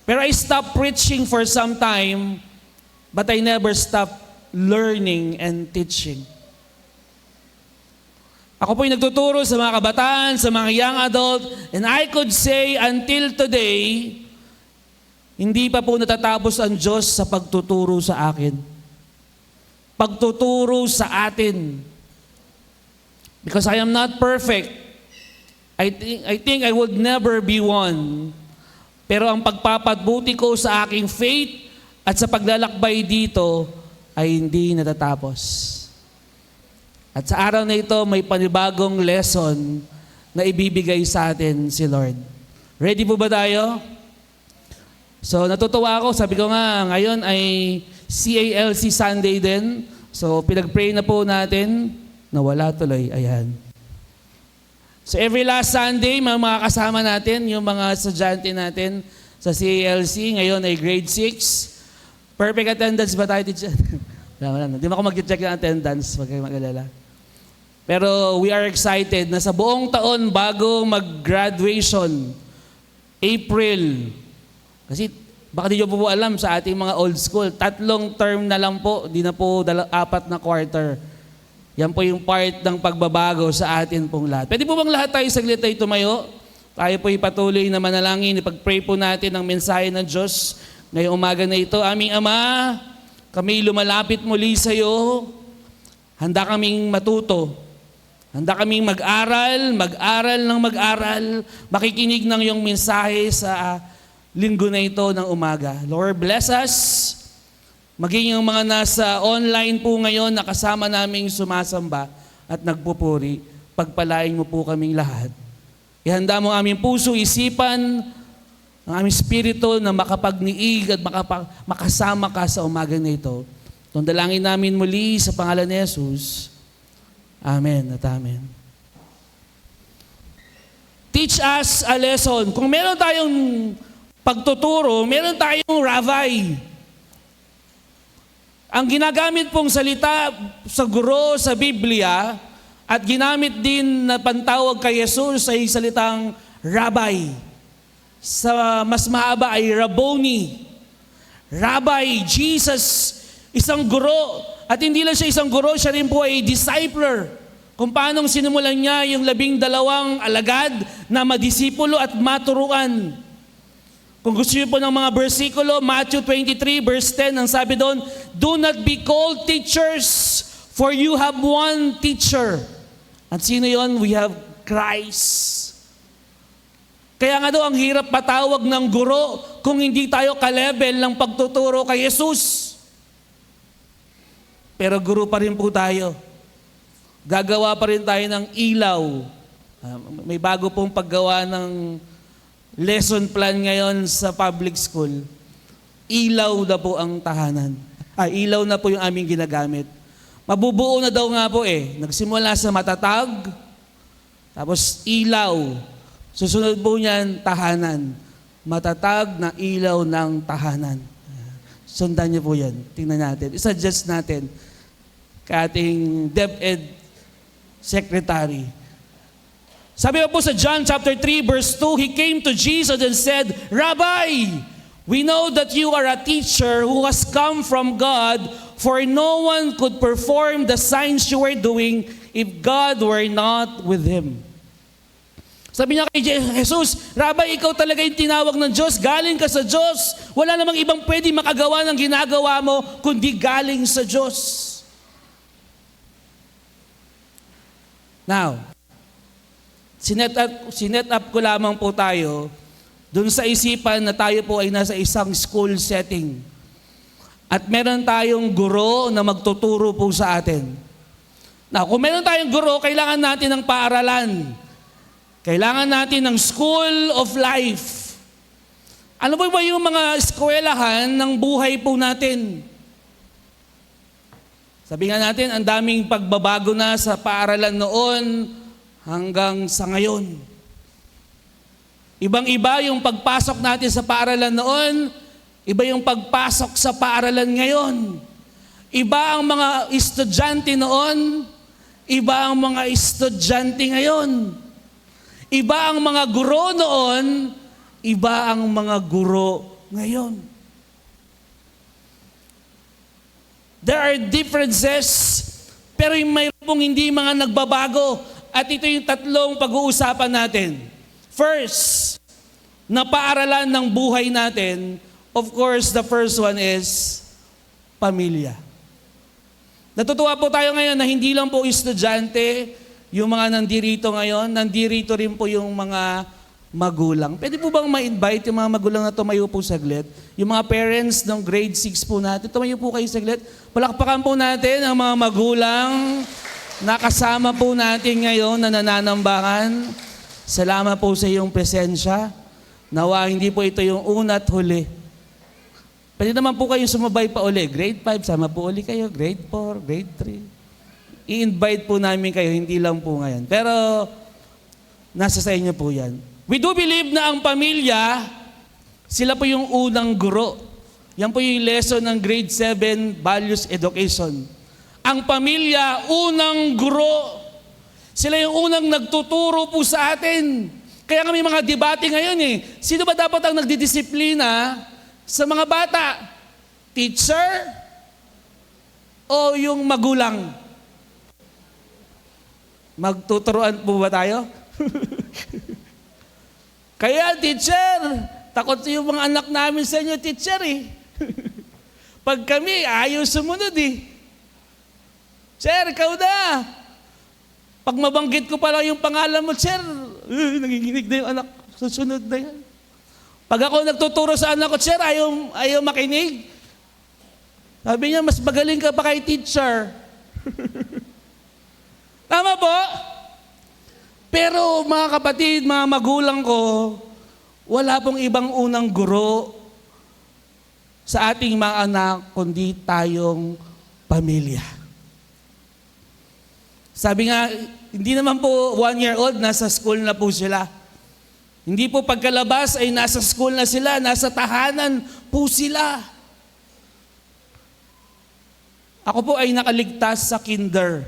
S9: Pero I stopped preaching for some time, but I never stopped learning and teaching. Ako po yung nagtuturo sa mga kabataan, sa mga young adult, and I could say until today, hindi pa po natatapos ang Diyos sa pagtuturo sa akin. Pagtuturo sa atin. Because I am not perfect. I think I would never be one. Pero ang pagpapatbuti ko sa aking faith at sa paglalakbay dito ay hindi natatapos. At sa araw na ito, may panibagong lesson na ibibigay sa atin si Lord. Ready po ba tayo? So natutuwa ako, sabi ko nga, ngayon ay CALC Sunday din. So pinag-pray na po natin, nawala tuloy, ayan. So every last Sunday, mga kasama natin, yung mga estudyante natin sa CALC, ngayon ay grade 6. Perfect attendance ba tayo, teacher? Wala. Hindi mo ako mag-check ng attendance, wag kayong mag-alala. Pero we are excited na sa buong taon bago mag-graduation, April, kasi baka di nyo po alam sa ating mga old school, 3 term na lang po, di na po 4 na quarter. Yan po yung part ng pagbabago sa atin pong lahat. Pwede po bang lahat tayo saglit ay tumayo? Tayo po ipatuloy na manalangin, ipag-pray po natin ang mensahe ng Diyos ngayong umaga na ito. Aming Ama, kami lumalapit muli sa iyo. Handa kaming matuto. Handa kaming mag-aral, makikinig ng iyong mensahe sa linggo na ito ng umaga. Lord, bless us. Maging yung mga nasa online po ngayon, nakasama naming sumasamba at nagpupuri, pagpalain mo po kaming lahat. Ihanda mo aming puso, isipan, ang aming spirito na makapagniig at makasama ka sa umaga na ito. Itong dalangin namin muli sa pangalan ni Jesus. Amen at amen. Teach us a lesson. Kung meron tayong pagtuturo, meron tayong rabbi. Ang ginagamit pong salita sa guro sa Biblia at ginamit din na pantawag kay Jesus ay salitang rabbi. Sa mas mahaba ay Rabboni. Rabbi, Jesus, isang guro. At hindi lang siya isang guro, siya rin po ay discipler. Kung paanong sinimulan niya yung 12 alagad na madisipulo at maturuan. Kung gusto niyo po ng mga bersikulo, Matthew 23 verse 10, ang sabi doon, "Do not be called teachers, for you have one teacher." At sino yon? We have Christ. Kaya nga daw, ang hirap patawag ng guro kung hindi tayo ka-level ng pagtuturo kay Jesus. Pero guro pa rin po tayo. Gagawa pa rin tayo ng ilaw. May bago pong paggawa ng lesson plan ngayon sa public school. Ilaw na po ang tahanan. Ilaw na po yung aming ginagamit. Mabubuo na daw nga po Nagsimula sa matatag, tapos ilaw. Susunod po niyan, tahanan. Matatag na ilaw ng tahanan. Sundan niyo po yan. Tingnan natin. I-suggest natin kay ating DepEd Secretary. Sabi po sa John chapter 3 verse 2, He came to Jesus and said, "Rabbi, we know that you are a teacher who has come from God, for no one could perform the signs you were doing if God were not with Him." Sabi niya kay Jesus, "Rabbi, ikaw talaga yung tinawag ng Diyos, galing ka sa Diyos. Wala namang ibang pwede makagawa ng ginagawa mo, kundi galing sa Diyos." Now, sinet up ko lamang po tayo dun sa isipan na tayo po ay nasa isang school setting. At meron tayong guro na magtuturo po sa atin. Now, kung meron tayong guro, kailangan natin ng paaralan. Kailangan natin ng school of life. Ano ba yung mga eskwelahan ng buhay po natin? Sabi nga natin, ang daming pagbabago na sa paaralan noon hanggang sa ngayon. Ibang-iba yung pagpasok natin sa paaralan noon, iba yung pagpasok sa paaralan ngayon. Iba ang mga estudyante noon, iba ang mga estudyante ngayon. Iba ang mga guro noon, iba ang mga guro ngayon. There are differences, pero mayroon pong hindi mga nagbabago. At ito yung tatlong pag-uusapan natin. First, na paaralan ng buhay natin, of course, the first one is pamilya. Natutuwa po tayo ngayon na hindi lang po estudyante, yung mga nandirito ngayon, nandirito rin po yung mga magulang. Pwede po bang ma-invite yung mga magulang na tumayo po saglit? Yung mga parents ng grade 6 po natin, tumayo po kayo saglit. Palakpakan po natin ang mga magulang nakasama po natin ngayon na nananambangan. Salamat po sa iyong presensya. Nawa hindi po ito yung una at huli. Pwede naman po kayong sumabay pa uli. Grade 5, sama po uli kayo. Grade 4, grade 3. I-invite po namin kayo, hindi lang po ngayon. Pero, nasa sa inyo po yan. We do believe na ang pamilya, sila po yung unang guro. Yan po yung lesson ng grade 7 Values Education. Ang pamilya, unang guro. Sila yung unang nagtuturo po sa atin. Kaya kami mga debate ngayon Sino ba dapat ang nagdidisiplina sa mga bata? Teacher o yung magulang? Magtuturuan po ba tayo? Kaya teacher, takot yung mga anak namin sa inyo, teacher Pag kami, ayaw sumunod Sir, ikaw na. Pag mabanggit ko pala yung pangalan mo, sir, nanginginig na yung anak. Susunod na yan. Pag ako nagtuturo sa anak ko, sir, ayaw makinig. Sabi niya, mas magaling ka pa kay teacher. Tama po? Pero mga kapatid, mga magulang ko, wala pong ibang unang guro sa ating mga anak, kundi tayong pamilya. Sabi nga, hindi naman po 1-year-old, nasa school na po sila. Hindi po pagkalabas ay nasa school na sila, nasa tahanan po sila. Ako po ay nakaligtas sa kinder.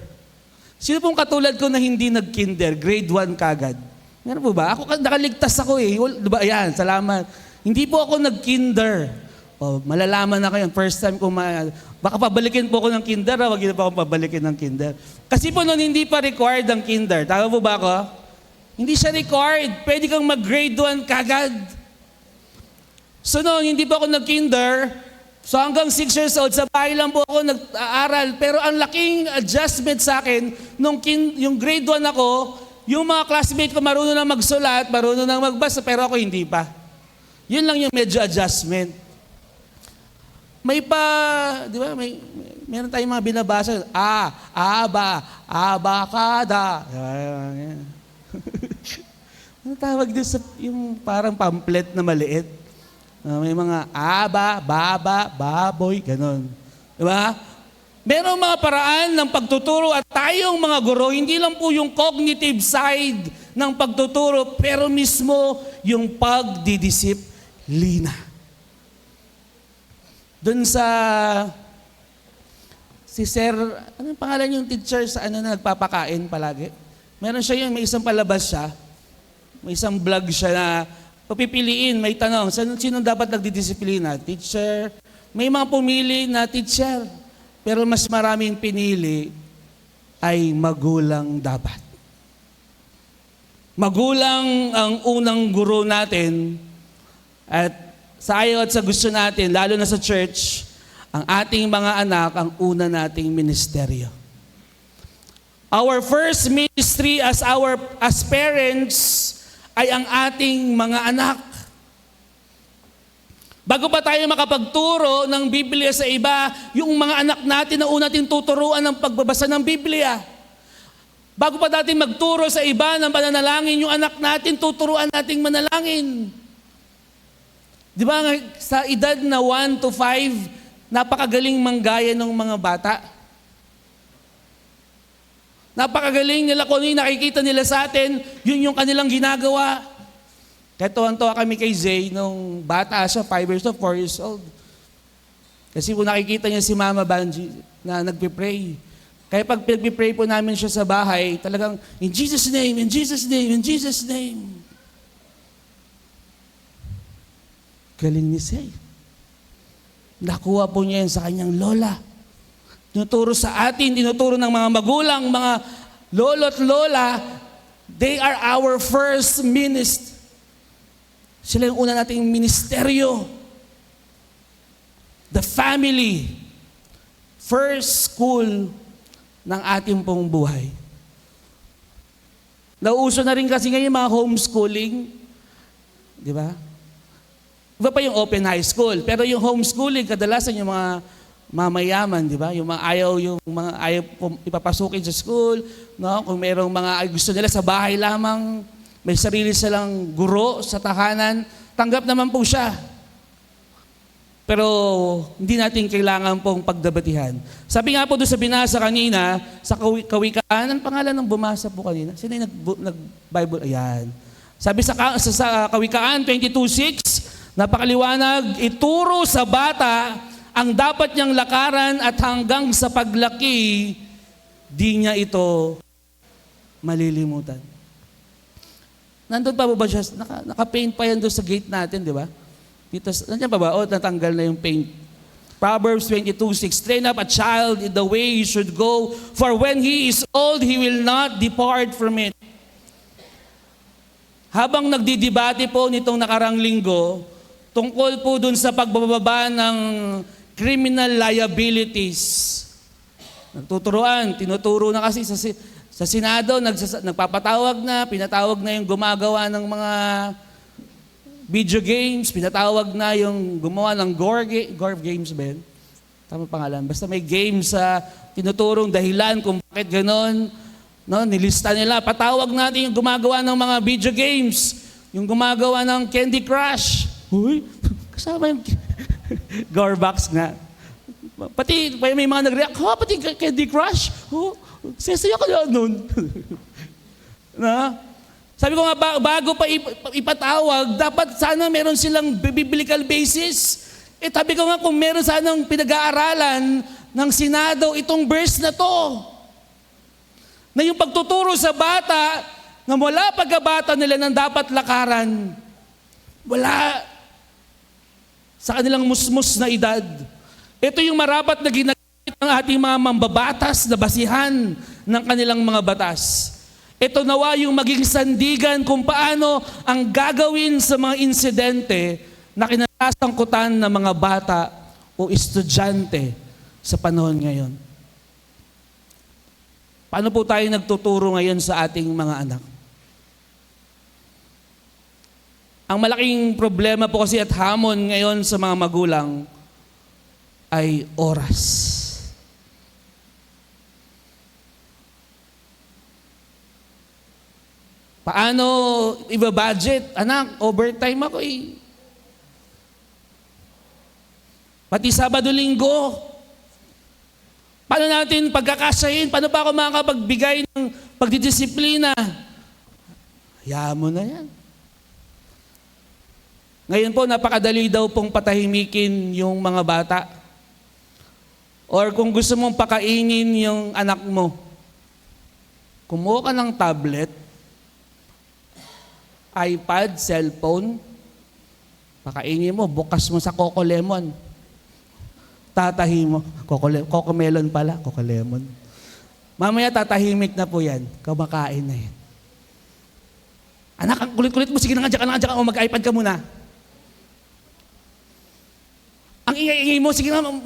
S9: Sino pong katulad ko na hindi nag-kinder, grade 1 kagad? Meron po ba? Ako nakaligtas ako Diba? Ayan, salamat. Hindi po ako nag-kinder. Malalaman na kayo, first time ko baka pabalikin po ako ng kinder, wag niyo pa akong pabalikin ng kinder. Kasi po noon hindi pa required ang kinder. Tama po ba ako? Hindi siya required. Pwede kang mag-grade 1 kagad. So noon, hindi pa ako nag-kinder. So hanggang 6 years old, sa bahay lang po ako nag-aaral. Pero ang laking adjustment sa akin, yung grade 1 ako, yung mga classmate ko marunong na magsulat, marunong na magbasa, pero ako hindi pa. Yun lang yung medyo adjustment. May di ba, meron tayong mga binabasa. Abakada. Ano tawag din sa yung parang pamphlet na maliit? May mga baba, baboy, ganon. Diba? Merong mga paraan ng pagtuturo at tayong mga guro, hindi lang po yung cognitive side ng pagtuturo, pero mismo yung pagdidisiplina. Doon sa si Sir, anong pangalan yung teacher sa na nagpapakain palagi? Meron siya may isang palabas siya, may isang vlog siya na papipiliin, may tanong, sino dapat nagdidisiplina? Teacher. May mga pumili na teacher, pero mas maraming pinili ay magulang dapat. Magulang ang unang guro natin at sa ayaw at sa gusto natin, lalo na sa church, ang ating mga anak ang una nating ministeryo. Our first ministry as parents ay ang ating mga anak. Bago pa tayo makapagturo ng Biblia sa iba, yung mga anak natin na una natin tuturuan ng pagbabasa ng Biblia. Bago pa natin magturo sa iba ng pananalangin, yung anak natin tuturuan nating manalangin. Di ba sa edad na 1 to 5, napakagaling manggaya ng mga bata. Napakagaling nila kung ano yung nakikita nila sa atin, yun yung kanilang ginagawa. Kaya tuwan-tuwa kami kay Zay nung bata siya, 5 years old, 4 years old. Kasi po nakikita niya si Mama Banji na nagpipray. Kaya pag nagpipray po namin siya sa bahay, talagang, in Jesus' name, in Jesus' name, in Jesus' name. Galing ni Zay. Nakuha po niya yan sa kanyang lola. Tinuturo sa atin, tinuturo ng mga magulang, mga lolo at lola, they are our first minister. Sila yung una nating ministeryo. The family, first school ng ating pong buhay. Nauuso na rin kasi ngayon mga homeschooling. Di ba? Iba pa yung open high school. Pero yung homeschooling, kadalasan yung mga mamayaman, di ba? Yung mga ayaw ipapasukin sa school, no? Kung mayroong mga gusto nila sa bahay lamang, may sarili silang guro sa tahanan, tanggap naman po siya. Pero hindi natin kailangan pong pagdebatihan. Sabi nga po doon sa binasa kanina, sa Kawikaan, ang pangalan ng bumasa po kanina? Sino yung nag-Bible? Ayan. Sabi sa Kawikaan 22:6, napakaliwanag, ituro sa bata ang dapat niyang lakaran at hanggang sa paglaki, di niya ito malilimutan. Nandun pa ba siya? Naka-paint pa yan doon sa gate natin, di ba? Dito, nandiyan pa ba? Natanggal na yung paint. Proverbs 22:6, train up a child in the way he should go, for when he is old, he will not depart from it. Habang nagdidebate po nitong nakarang linggo, tungkol po dun sa pagbababa ng criminal liabilities. Tinuturo na kasi sa Senado, nagpapatawag na, pinatawag na yung gumagawa ng mga video games, pinatawag na yung gumawa ng gore games, Ben. Tama pangalan. Basta may games sa tinuturong dahilan kung bakit ganon. No, nilista nila. Patawag natin yung gumagawa ng mga video games, yung gumagawa ng Candy Crush. Uy, kasama yung Garbox nga. Pati may mga nag-react, pati Candy Crush? Sesaya ka na nun. Na? Sabi ko nga, bago pa ipatawag, dapat sana meron silang biblical basis. Sabi ko nga, kung meron sanang pinag-aaralan ng Senado, itong verse na to, na yung pagtuturo sa bata, na wala pagkabata nila ng dapat lakaran, wala sa kanilang musmus na edad. Ito yung marapat na ginagamit ng ating mga mambabatas na basihan ng kanilang mga batas. Ito nawa yung maging sandigan kung paano ang gagawin sa mga insidente na kinasangkutan ng mga bata o estudyante sa panahon ngayon. Paano po tayo nagtuturo ngayon sa ating mga anak? Ang malaking problema po kasi at hamon ngayon sa mga magulang ay oras. Paano i-budget? Anak, overtime ako eh. Pati Sabado-Linggo. Paano natin pagkakasayin? Paano pa ako makakapagbigay ng pagdidisiplina? Hayaan mo na yan. Ngayon po, napakadali daw pong patahimikin yung mga bata. Or kung gusto mong pakainin yung anak mo, kumuha ka ng tablet, iPad, cellphone, pakainin mo, bukas mo sa Coco Lemon. Tatahi mo, Coco Melon pala, Coco Lemon. Mamaya tatahimik na po yan, kumakain na yan. Anak, ang kulit-kulit mo, sige na nga dyan, o mag-iPad ka muna. Ang ingay-ingay mo, sige doon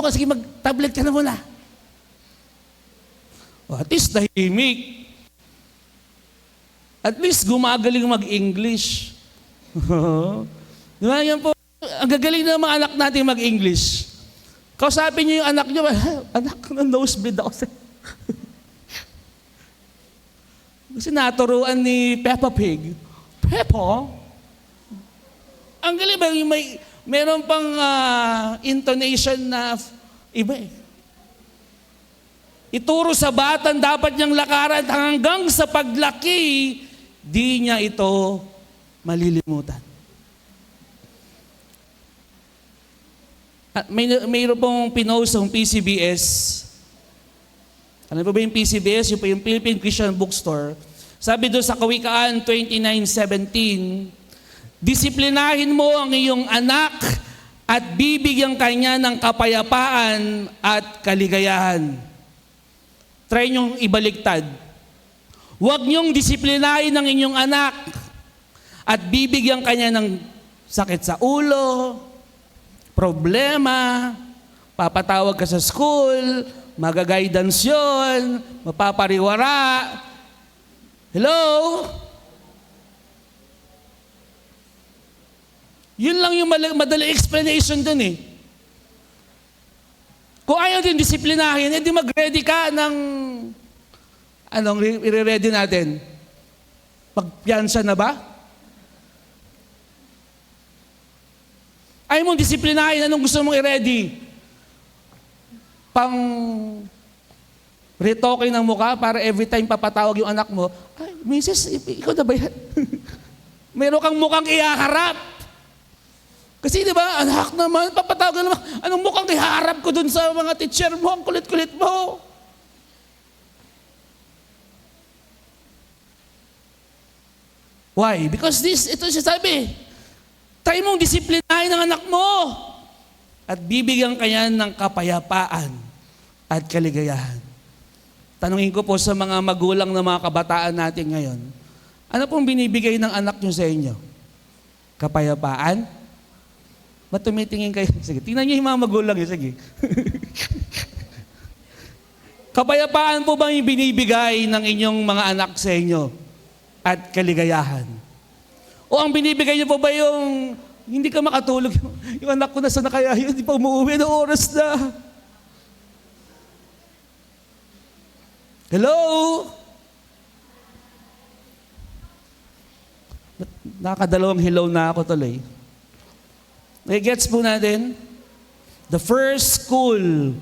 S9: ka, sige mag-tablet ka na muna. O, at least tahimik. At least gumagaling mag-English. Di ba? Yan po, ang gagaling ng mga anak natin mag-English. Kausapin niyo yung anak niyo, anak, nosebleed ako. Kasi naturuan ni Peppa Pig. Peppa? Ang galing ba, meron pang intonation na iba eh. Ituro sa batang dapat niyang lakaran hanggang sa paglaki, di niya ito malilimutan. At mayroon pong pinost ng PCBS. Ano ba yung PCBS? Yung po yung Philippine Christian Bookstore. Sabi doon sa Kawikaan 29:17, disiplinahin mo ang iyong anak at bibigyan kanya ng kapayapaan at kaligayahan. Try niyong ibaliktad. Huwag niyong disiplinahin ang inyong anak at bibigyan kanya ng sakit sa ulo, problema, papatawag ka sa school, magaguidance yun, mapapariwara. Hello? Yun lang yung madali explanation dun eh. Kung ayaw din disiplinahin, edi mag-ready ka ng anong i-ready natin? Pagpiyansa na ba? Ayaw mong disiplinahin, anong gusto mong i-ready? Pang retoke ng mukha para every time papatawag yung anak mo, ay, Mrs., ikaw na ba yan? Meron kang mukhang ihaharap. Kasi di ba, anak naman, papatawag naman, anong mukhang ihaharap ko dun sa mga teacher mo, ang kulit-kulit mo. Why? Because ito siya sabi, try mong disiplinahin ang anak mo at bibigyan kanya ng kapayapaan at kaligayahan. Tanungin ko po sa mga magulang na mga kabataan natin ngayon, ano pong binibigay ng anak nyo sa inyo? Kapayapaan? Ba't tumitingin kayo? Sige, tingnan niyo yung mga magulang yun. Sige. Kapayapaan po bang yung binibigay ng inyong mga anak sa inyo? At kaligayahan? O ang binibigay niyo po ba yung hindi ka makatulog? Yung anak ko nasa na kaya yun, hindi pa umuwi na oras na. Hello? Nakakadalawang hello na ako tuloy. Gets po natin? The first school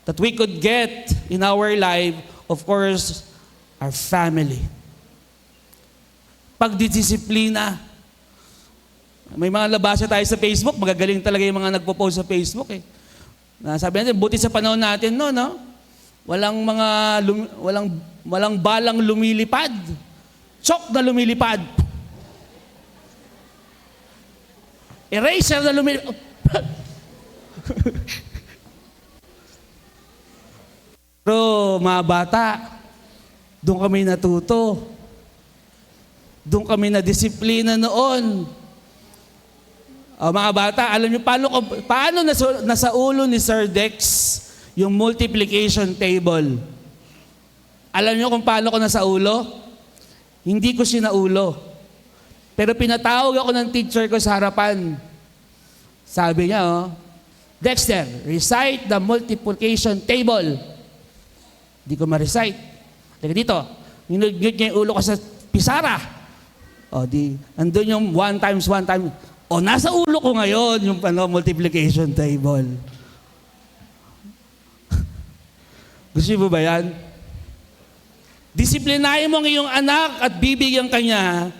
S9: that we could get in our life, of course, our family. Pagdidisiplina. May mga labasa tayo sa Facebook, magagaling talaga yung mga nagpo-post sa Facebook eh. Sabi natin, buti sa panahon natin no? Walang balang lumilipad. Chok na lumilipad. Eraser na lumilipad. Pero mga bata, Doon kami natuto. Doon kami na-disiplina noon. Mga bata, alam niyo paano nasa ulo ni Sir Dex yung multiplication table? Alam niyo kung paano ko nasa ulo? Hindi ko sinaulo. Pero pinatawag ako ng teacher ko sa harapan. Sabi niya, Dexter, recite the multiplication table. Hindi ko ma-recite. Teka dito, ninugnyot niya yung ulo ko sa pisara. Andun yung 1 times 1 times. Nasa ulo ko ngayon yung multiplication table. Gusto niyo ba yan? Disiplinahin mo ang iyong anak at bibigyan kanya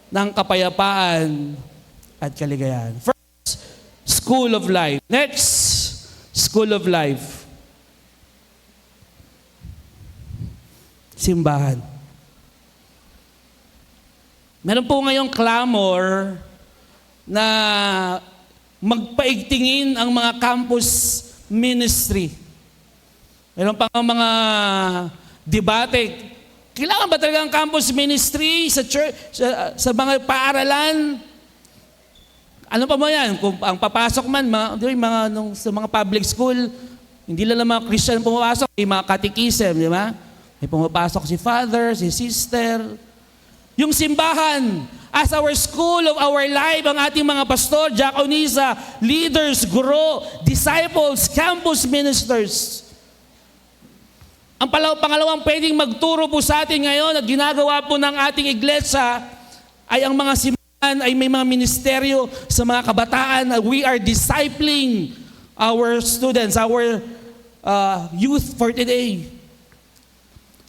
S9: ng kapayapaan at kaligayahan. First, school of life. Next, school of life. Simbahan. Meron po ngayong clamor na magpaigtingin ang mga campus ministry. Meron pa nga mga debate. Kailangan ba talaga ang campus ministry sa church, sa mga paaralan? Ano pa mo yan? Kung ang papasok man, sa mga public school, hindi lang mga Christian pumapasok, may mga catechism, di ba? May pumapasok si father, si sister. Yung simbahan, as our school of our life, ang ating mga pastor, diakonisa, leaders, guro, disciples, campus ministers. Ang pangalawang pwedeng magturo po sa atin ngayon at ginagawa po ng ating iglesia ay ang mga simbahan ay may mga ministeryo sa mga kabataan. We are discipling our students, our youth for today.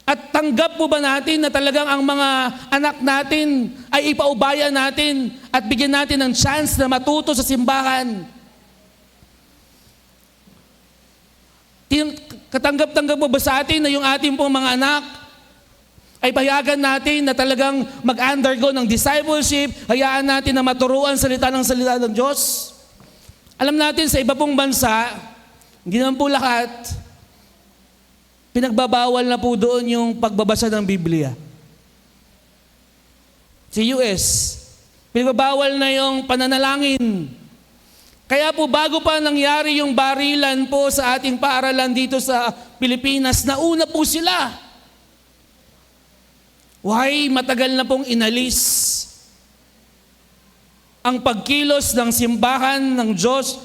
S9: At tanggap po ba natin na talagang ang mga anak natin ay ipaubaya natin at bigyan natin ng chance na matuto sa simbahan? Katanggap-tanggap po ba sa atin na yung ating pong mga anak ay payagan natin na talagang mag-undergo ng discipleship, hayaan natin na maturuan salita ng Diyos? Alam natin sa iba pong bansa, hindi naman po lahat, pinagbabawal na po doon yung pagbabasa ng Biblia. Sa US, pinagbabawal na yung pananalangin. Kaya po bago pa nangyari yung barilan po sa ating paaralan dito sa Pilipinas, nauna po sila. Why? Matagal na pong inalis ang pagkilos ng simbahan ng Diyos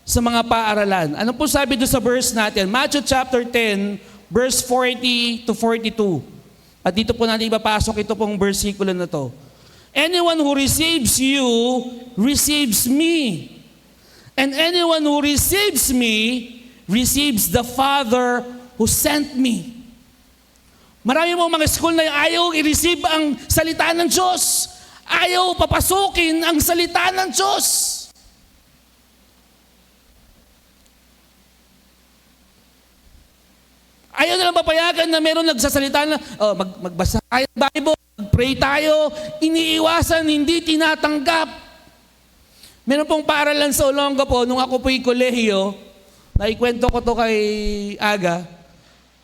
S9: sa mga paaralan. Ano po sabi doon sa verse natin? Matthew chapter 10, verse 40 to 42. At dito po natin ipapasok ito pong versikulo na to. Anyone who receives you, receives me. And anyone who receives me, receives the Father who sent me. Marami mong mga school na ayaw i-receive ang salita ng Diyos. Ayaw papasukin ang salita ng Diyos. Ayaw nilang papayagan na meron nagsasalita na, magbasa tayo ng Bible, mag-pray tayo, iniiwasan, hindi tinatanggap. Meron pong paaralan sa Olongapo, nung ako po'y kolehiyo, naikwento ko to kay Aga,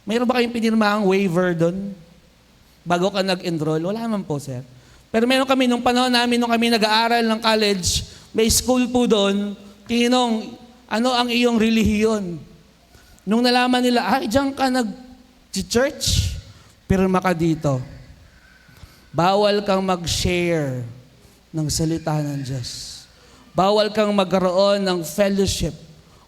S9: mayroon ba kayong pinirmahang waiver doon? Bago ka nag-enroll? Wala naman po, sir. Pero meron kami, nung panahon namin, nung kami nag-aaral ng college, may school po doon, tinong, ano ang iyong relihiyon? Nung nalaman nila, diyan ka nag-church, pirma ka dito. Bawal kang mag-share ng salita ng Diyos. Bawal kang magkaroon ng fellowship.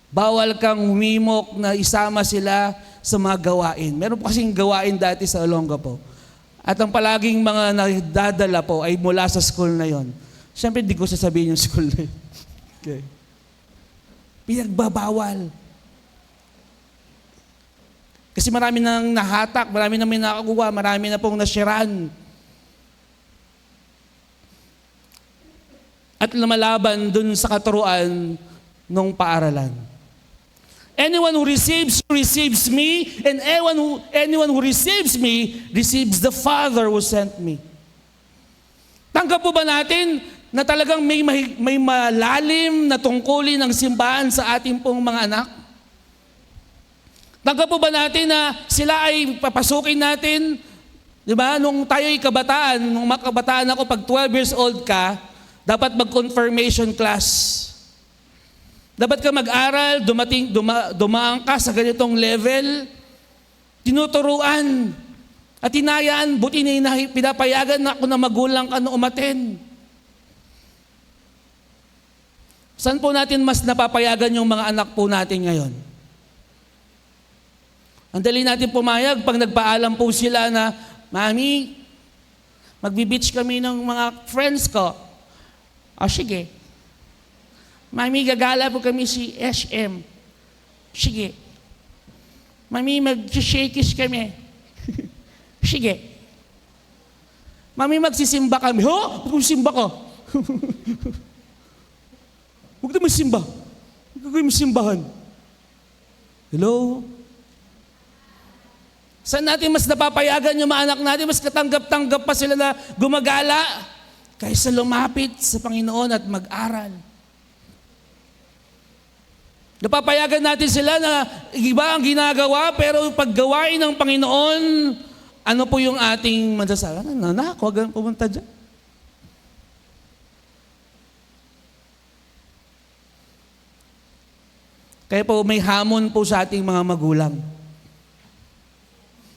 S9: Bawal kang humimok na isama sila sa mga gawain. Meron po kasing gawain dati sa Olongapo. At ang palaging mga nadadala po ay mula sa school na yon. Siyempre, hindi ko sasabihin yung school na yun. Okay. Pinagbabawal. Kasi marami nang nahatak, marami nang may nakakuha, marami na pong nashiran. At lumalaban dun sa katuruan ng paaralan. Anyone who receives you, receives me, and anyone who receives me, receives the Father who sent me. Tanggap po ba natin na talagang may malalim na tungkulin ng simbahan sa ating pong mga anak? Tanggap po ba natin na sila ay papasukin natin? Di ba? Nung tayo'y kabataan, nung makabataan ako, pag 12 years old ka, dapat mag-confirmation class. Dapat ka mag-aral, dumaan ka sa ganitong level, tinuturuan, at hinayaan, buti na pinapayagan na ako na magulang ka na umaten. Saan po natin mas napapayagan yung mga anak po natin ngayon? Ang dali natin pumayag pag nagpaalam po sila na, Mami, magbi-beach kami ng mga friends ko. O sige. Mami, gagala po kami si SM. Sige. Mami, mag-shakish kami. Sige. Mami, magsisimba kami. Ho? Magsisimba ka. Huwag na magsimba. Huwag kayo magsimbahan. Hello? Saan natin mas napapayagan yung mga anak natin, mas katanggap-tanggap pa sila na gumagala kaysa lumapit sa Panginoon at mag-aral. Napapayagan natin sila na iba ang ginagawa, pero paggawain ng Panginoon, ano po yung ating masasabi? Anak, huwag kang pumunta dyan. Kaya po may hamon po sa ating mga magulang.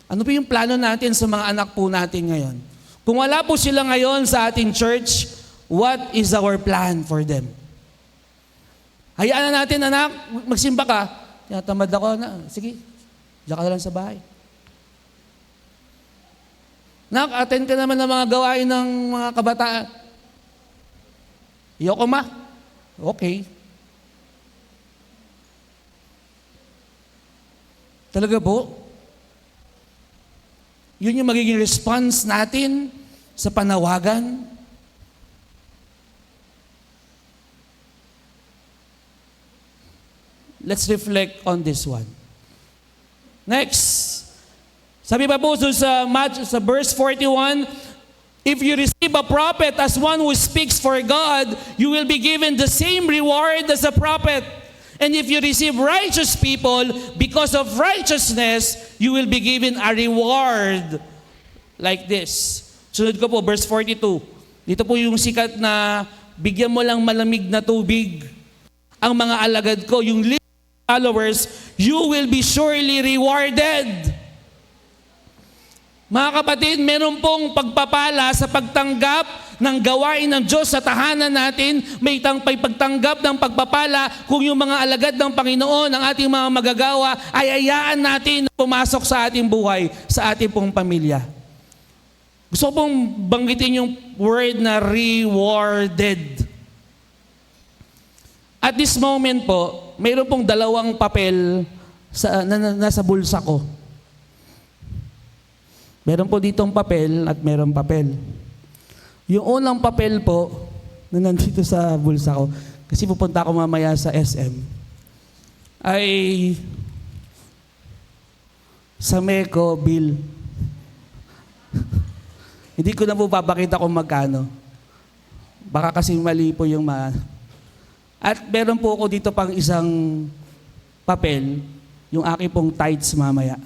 S9: Ano po yung plano natin sa mga anak po natin ngayon? Kung wala po sila ngayon sa ating church, what is our plan for them? Hayaan na natin, anak, magsimba ka. Tinatamad ako na, sige, diyan ka na lang sa bahay. Anak, attend ka naman ng mga gawain ng mga kabataan. Iyoko ma. Okay. Talaga po? Yun yung magiging response natin sa panawagan. Let's reflect on this one. Next. Sabi pa po sa verse 41, if you receive a prophet as one who speaks for God, you will be given the same reward as a prophet. And if you receive righteous people because of righteousness, you will be given a reward like this. Sunod ko po, verse 42. Dito po yung sikat na bigyan mo lang malamig na tubig ang mga alagad ko, yung followers, you will be surely rewarded. Mga kapatid, meron pong pagpapala sa pagtanggap ng gawain ng Diyos sa tahanan natin. May pagtanggap ng pagpapala kung yung mga alagad ng Panginoon, ang ating mga magagawa, ay ayaan natin na pumasok sa ating buhay, sa ating pong pamilya. Gusto ko pong banggitin yung word na rewarded. At this moment po, mayroon pong dalawang papel na nasa bulsa ko. Meron po ditong papel at meron papel. Yung unang papel po na nandito sa bulsa ko, kasi pupunta ako mamaya sa SM, ay sa Meco bill. Hindi ko na po papakita kung magkano. Baka kasi mali po yung At meron po ako dito pang isang papel, yung aking pong tithes mamaya.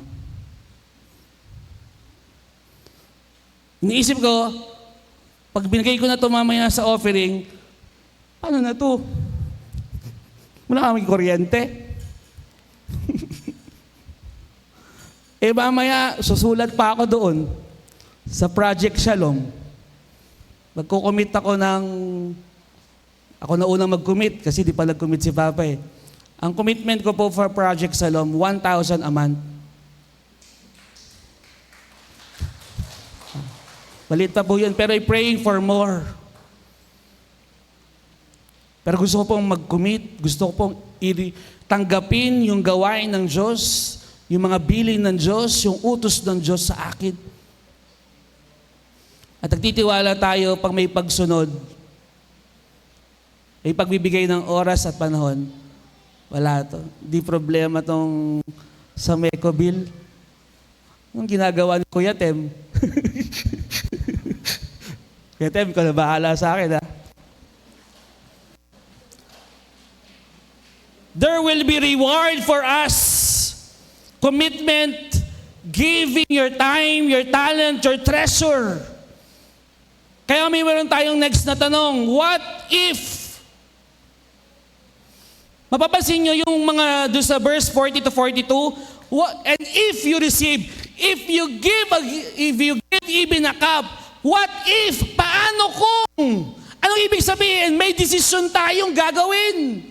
S9: Iniisip ko, pag binigay ko na ito mamaya sa offering, paano na ito? Wala kaming kuryente. Mamaya, susulat pa ako doon sa Project Shalom. Magkukommit ako ako na unang mag-commit kasi di pa nag-commit si Papa eh. Ang commitment ko po for Project Shalom, 1,000 a month. Maliit pa po yun, pero I'm praying for more. Pero gusto ko pong mag-commit, gusto ko pong tanggapin yung gawain ng Diyos, yung mga bilin ng Diyos, yung utos ng Diyos sa akin. At nagtitiwala tayo pag may pagsunod, may pagbibigay ng oras at panahon, wala to. Di problema tong sa Meco bill. Yung ginagawa ni Kuya Tem. Kuya Tem, ikaw na bahala sa akin, ha? There will be reward for us commitment, giving your time, your talent, your treasure. Kaya meron tayong next na tanong, what if? Mapapansin nyo yung mga doon sa verse 40 to 42, and if you receive, if you give even a cup, what if? Paano kung? Anong ibig sabihin? May desisyon tayong gagawin.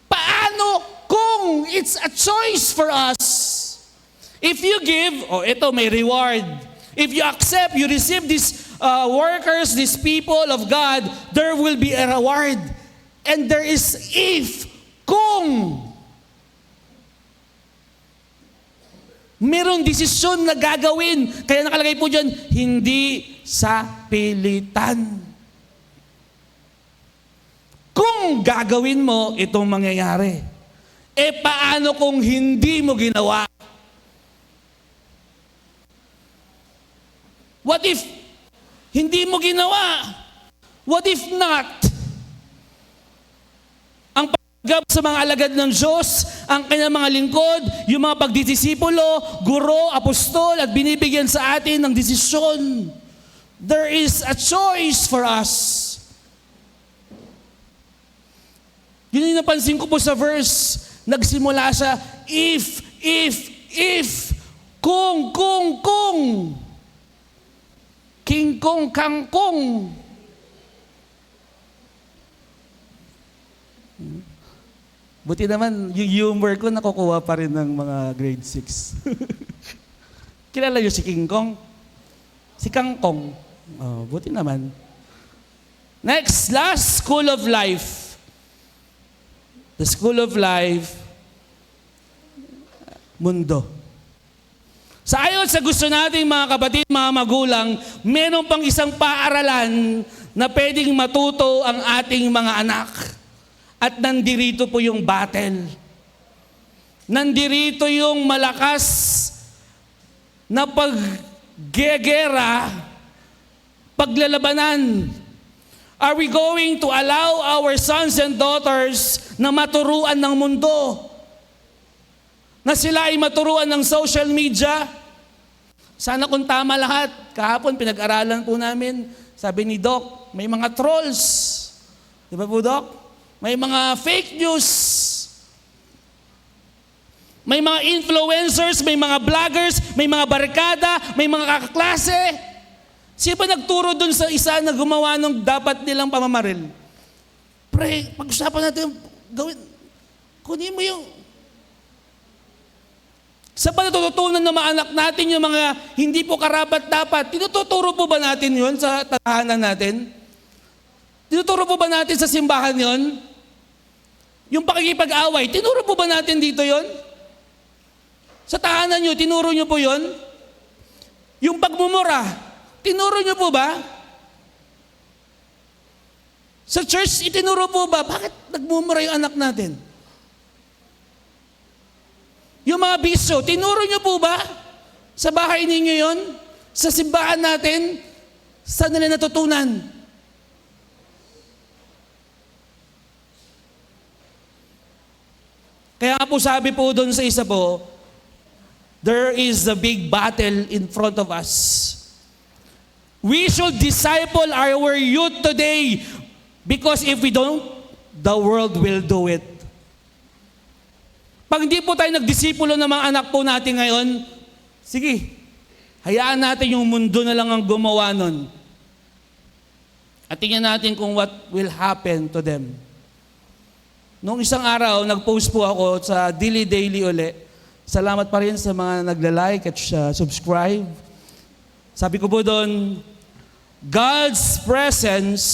S9: Paano kung? It's a choice for us. If you give, ito may reward. If you accept, you receive these workers, these people of God, there will be a reward. And there is if, kung. Merong desisyon na gagawin. Kaya nakalagay po dyan, hindi sa pilitan. Kung gagawin mo, itong mangyayari. Paano kung hindi mo ginawa? What if hindi mo ginawa? What if not? Ang pagigab sa mga alagad ng Diyos, ang kanyang mga lingkod, yung mga pagdidisipulo, guro, apostol, at binibigyan sa atin ng desisyon. There is a choice for us. Yun yung napansin ko po sa verse. Nagsimula siya, if, kung. King kong, kangkong. Buti naman, yung humor ko nakukuha pa rin ng mga grade 6. Kilala niyo si King Kong? Si Kangkong. Buti naman. Next, last, school of life. The school of life, mundo. Sa ayon sa gusto nating mga kapatid, mga magulang, meron pang isang paaralan na pwedeng matuto ang ating mga anak. At nandirito po yung battle. Nandirito yung malakas na paggegera, paglalabanan. Are we going to allow our sons and daughters na maturuan ng mundo? Na sila ay maturuan ng social media? Sana kung tama lahat. Kahapon pinag-aralan po namin, sabi ni Doc, may mga trolls. Di ba po, Doc? May mga fake news. May mga influencers, may mga vloggers, may mga barkada, may mga kaklase. Sino ba nagturo dun sa isa na gumawa ng dapat nilang pamamaril? Pre, pag-usapan natin, gawin, kunin mo yung... Sa panatutunan ng mga anak natin, yung mga hindi po karapat-dapat, tinuturo po ba natin yon sa tahanan natin? Tinuturo po ba natin sa simbahan yon? Yung pakikipag-away, tinuro po ba natin dito yon? Sa tahanan nyo, tinuro nyo po yon? Yung pagmumura, tinuro nyo po ba? Sa church, itinuro po ba? Bakit nagmumura yung anak natin? Yung mga bisyo, tinuro nyo po ba? Sa bahay ninyo yon? Sa simbahan natin? Saan nila natutunan? Kaya nga po sabi po doon sa isa po, there is a big battle in front of us. We should disciple our youth today because if we don't, the world will do it. Pag hindi po tayo nagdisipulo ng mga anak po natin ngayon, sige, hayaan natin yung mundo na lang ang gumawa nun. At tingnan natin kung what will happen to them. Noong isang araw, nag-post po ako sa Dili Daily uli. Salamat pa rin sa mga nagla-like at subscribe. Sabi ko po doon, God's presence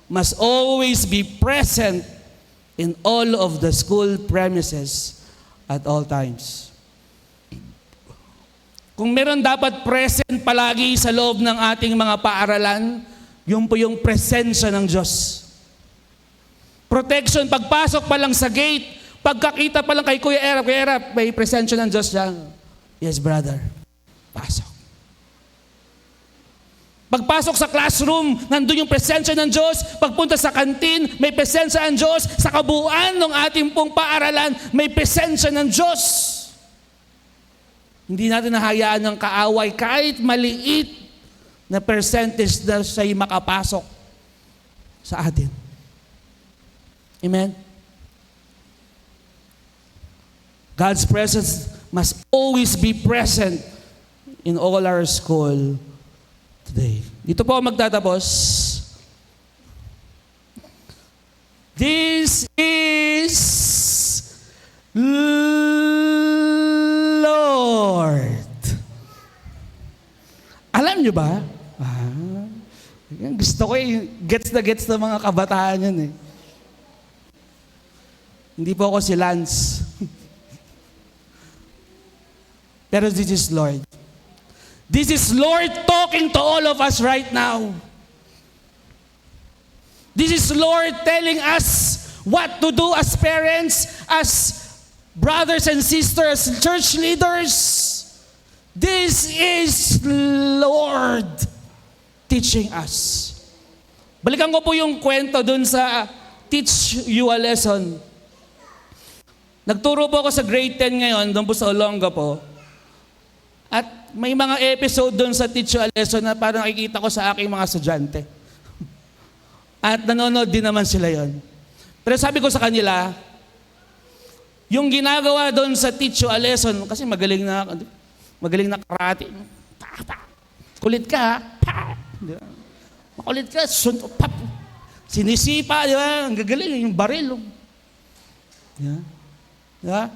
S9: must always be present in all of the school premises at all times. Kung meron dapat present palagi sa loob ng ating mga paaralan, yun po yung presensya ng Diyos. Protection, pagpasok pa lang sa gate, pagkakita pa lang kay Kuya Erap, may presensya ng Diyos dyan. Yes, brother. Pasok. Pagpasok sa classroom, nandun yung presensya ng Diyos. Pagpunta sa kantin, may presensya ng Diyos. Sa kabuuan ng ating pong paaralan, may presensya ng Diyos. Hindi natin nahayaan ng kaaway kahit maliit na percentage na siya'y makapasok sa atin. Amen? God's presence must always be present in all our school today. Dito po ako magtatapos. This is Lord. Alam nyo ba? Gusto ko gets na mga kabataan yan eh. Hindi po ako si Lance. Pero this is Lord. This is Lord talking to all of us right now. This is Lord telling us what to do as parents, as brothers and sisters, church leaders. This is Lord teaching us. Balikan ko po yung kwento dun sa Teach You a Lesson. Nagturo po ako sa grade 10 ngayon, doon po sa Olongapo. At may mga episode doon sa Teach You a Lesson na parang nakikita ko sa aking mga estudyante. At nanonood din naman sila yon. Pero sabi ko sa kanila, yung ginagawa doon sa Teach You a Lesson, kasi magaling na karate. Kulit ka, ha? Di ba? Makulit ka, sinisipa, di ba? Ang gagaling, yung baril. Di ba?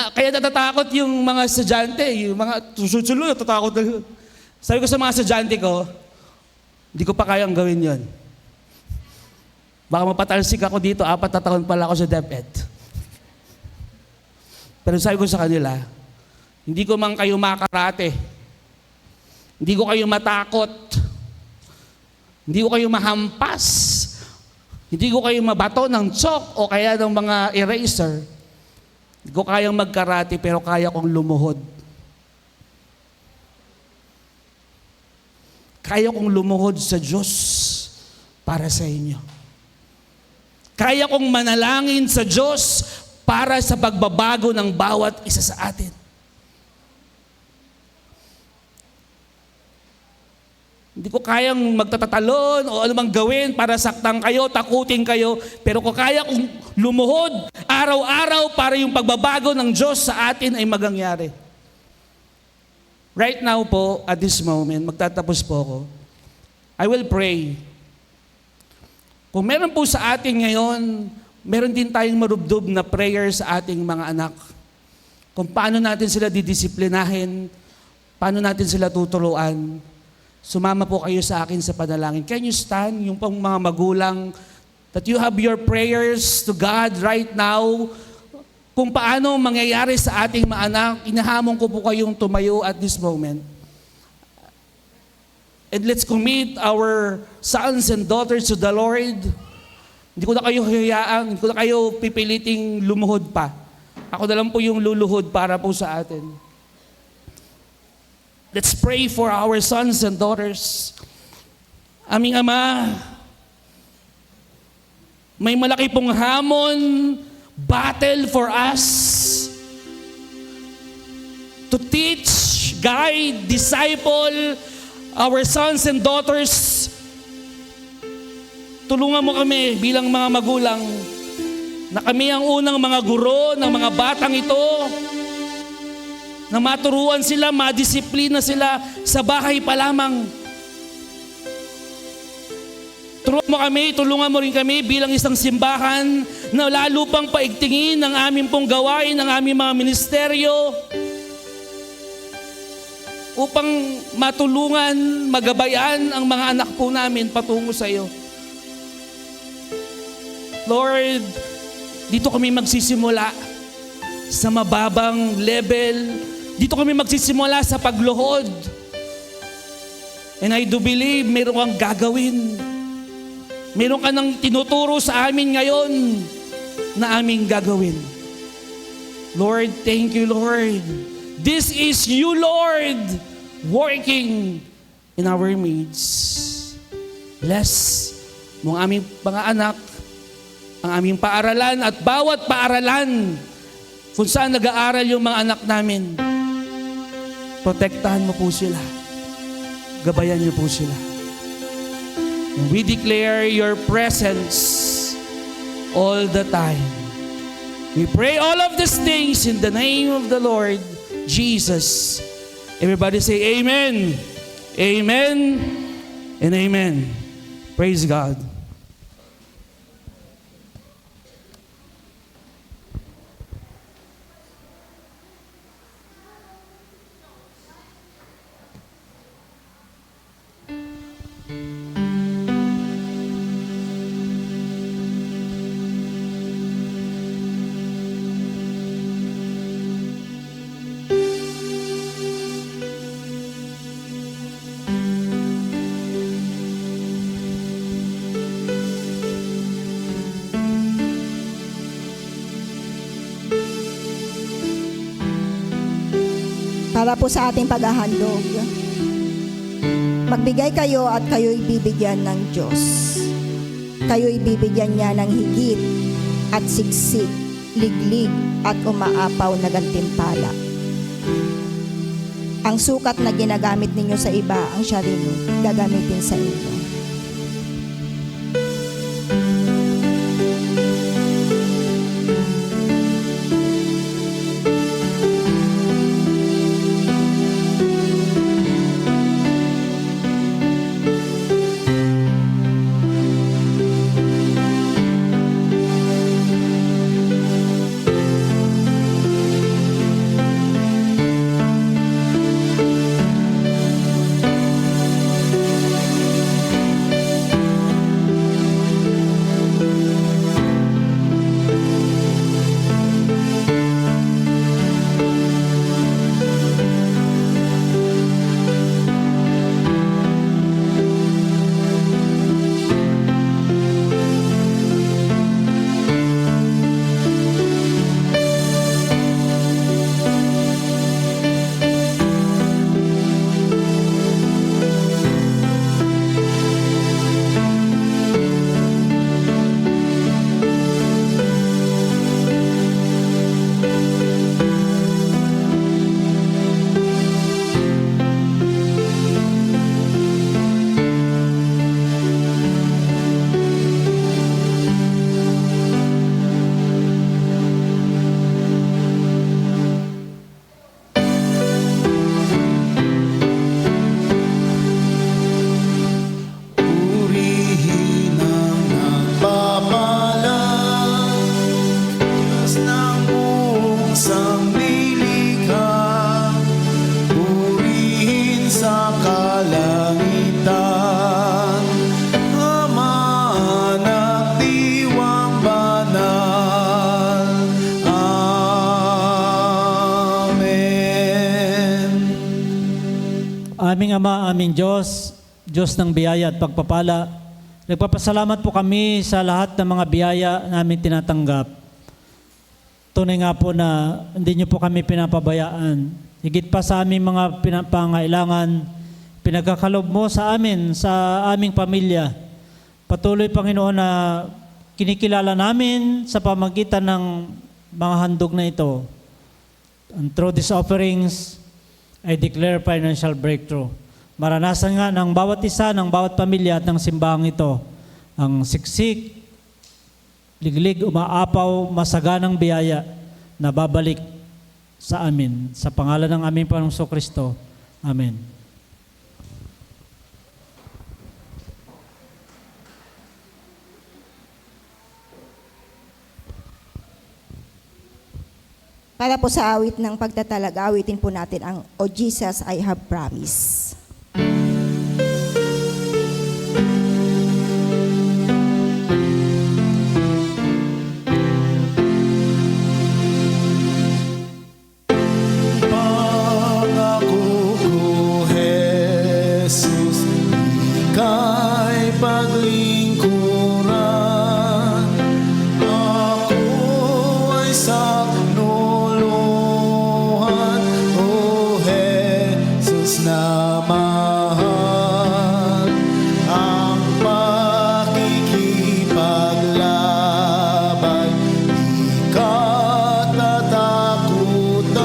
S9: Kaya natatakot yung mga estudyante, yung mga susunod, natatakot. Sabi ko sa mga estudyante ko, hindi ko pa kayang gawin yon. Baka mapatalsik ako dito, 4 na taon pala ako sa DepEd. Pero sabi ko sa kanila, hindi ko man kayo makarate. Hindi ko kayo matakot. Hindi ko kayo mahampas. Hindi ko kayo mabato ng chalk o kaya ng mga eraser. Hindi ko kayang magkarate pero kaya kong lumuhod. Kaya kong lumuhod sa Diyos para sa inyo. Kaya kong manalangin sa Diyos para sa pagbabago ng bawat isa sa atin. Hindi ko kayang magtatatalon o anumang gawin para saktan kayo, takutin kayo, pero kung kaya kong lumuhod araw-araw para yung pagbabago ng Diyos sa atin ay magangyari. Right now po, at this moment, magtatapos po ako. I will pray. Kung meron po sa atin ngayon, meron din tayong marubdob na prayer sa ating mga anak. Kung paano natin sila didisiplinahin, paano natin sila tuturuan. Sumama po kayo sa akin sa panalangin. Can you stand, yung pang mga magulang, that you have your prayers to God right now, kung paano mangyayari sa ating mga anak, inahamon ko po kayong tumayo at this moment. And let's commit our sons and daughters to the Lord. Hindi ko na kayo hayaan, hindi ko na kayo pipiliting lumuhod pa. Ako na lang po yung luluhod para po sa atin. Let's pray for our sons and daughters. Aming Ama, may malaki pong hamon, battle for us to teach, guide, disciple our sons and daughters. Tulungan mo kami bilang mga magulang na kami ang unang mga guro ng mga batang ito, na maturuan sila, madisiplina sila sa bahay pa lamang. Tulungan mo rin kami bilang isang simbahan na lalo pang paigtingin ang aming pong gawain, ang aming mga ministeryo upang matulungan, magabayan ang mga anak po namin patungo sa iyo. Lord, dito kami magsisimula sa mababang level. Dito kami magsisimula sa pagluhod. And I do believe meron kang gagawin. Meron ka nang tinuturo sa amin ngayon na aming gagawin. Lord, thank you, Lord. This is you, Lord, working in our midst. Bless mo ang aming mga anak, ang aming paaralan at bawat paaralan kung saan nag-aaral yung mga anak namin. Protektahan mo po sila. Gabayan niyo po sila. And we declare your presence all the time. We pray all of these things in the name of the Lord Jesus. Everybody say amen. Amen and amen. Praise God.
S1: Para po sa ating paghahandog, magbigay kayo at kayo'y bibigyan ng Diyos. Kayo'y bibigyan niya ng higit at siksik, liglig at umaapaw na gantimpala. Ang sukat na ginagamit ninyo sa iba, ang siya rin gagamitin sa inyo.
S6: Aming Ama, aming Diyos, Diyos ng biyaya at pagpapala, nagpapasalamat po kami sa lahat ng mga biyaya namin tinatanggap. Tunay nga po na hindi niyo po kami pinapabayaan. Higit pa sa aming mga pangailangan, pinagkakalob mo sa amin, sa aming pamilya. Patuloy, Panginoon, na kinikilala namin sa pamagitan ng mga handog na ito. And through these offerings, I declare financial breakthrough. Maranasan nga ng bawat isa, ng bawat pamilya at ng simbahang ito, ang siksik, liglig, umaapaw, masaganang biyaya na babalik sa amin. Sa pangalan ng aming Panginoong Kristo. Amen.
S1: Para po sa awit ng pagtatalag, awitin po natin ang O Jesus, I Have Promise.
S5: Pangako ko, Jesus, ika'y paglingkuran. Ako ay saklolohan, O Jesus na mahal. Ang pakikipaglabay, di ka tatakutan.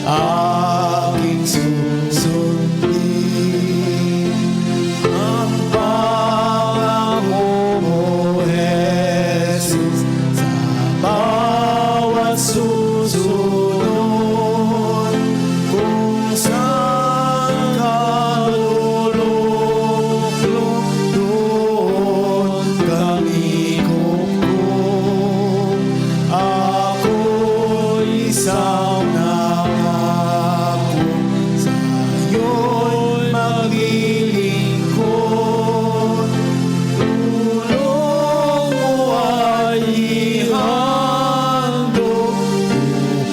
S5: aking susundin. Ang pangako mo, Jesus, sa bawat susunod. Kung saan ka luluklok, doon kami kukup. Ako'y isang nangako, sa'yo'y maglilingkod. Tulong mo ay ihandog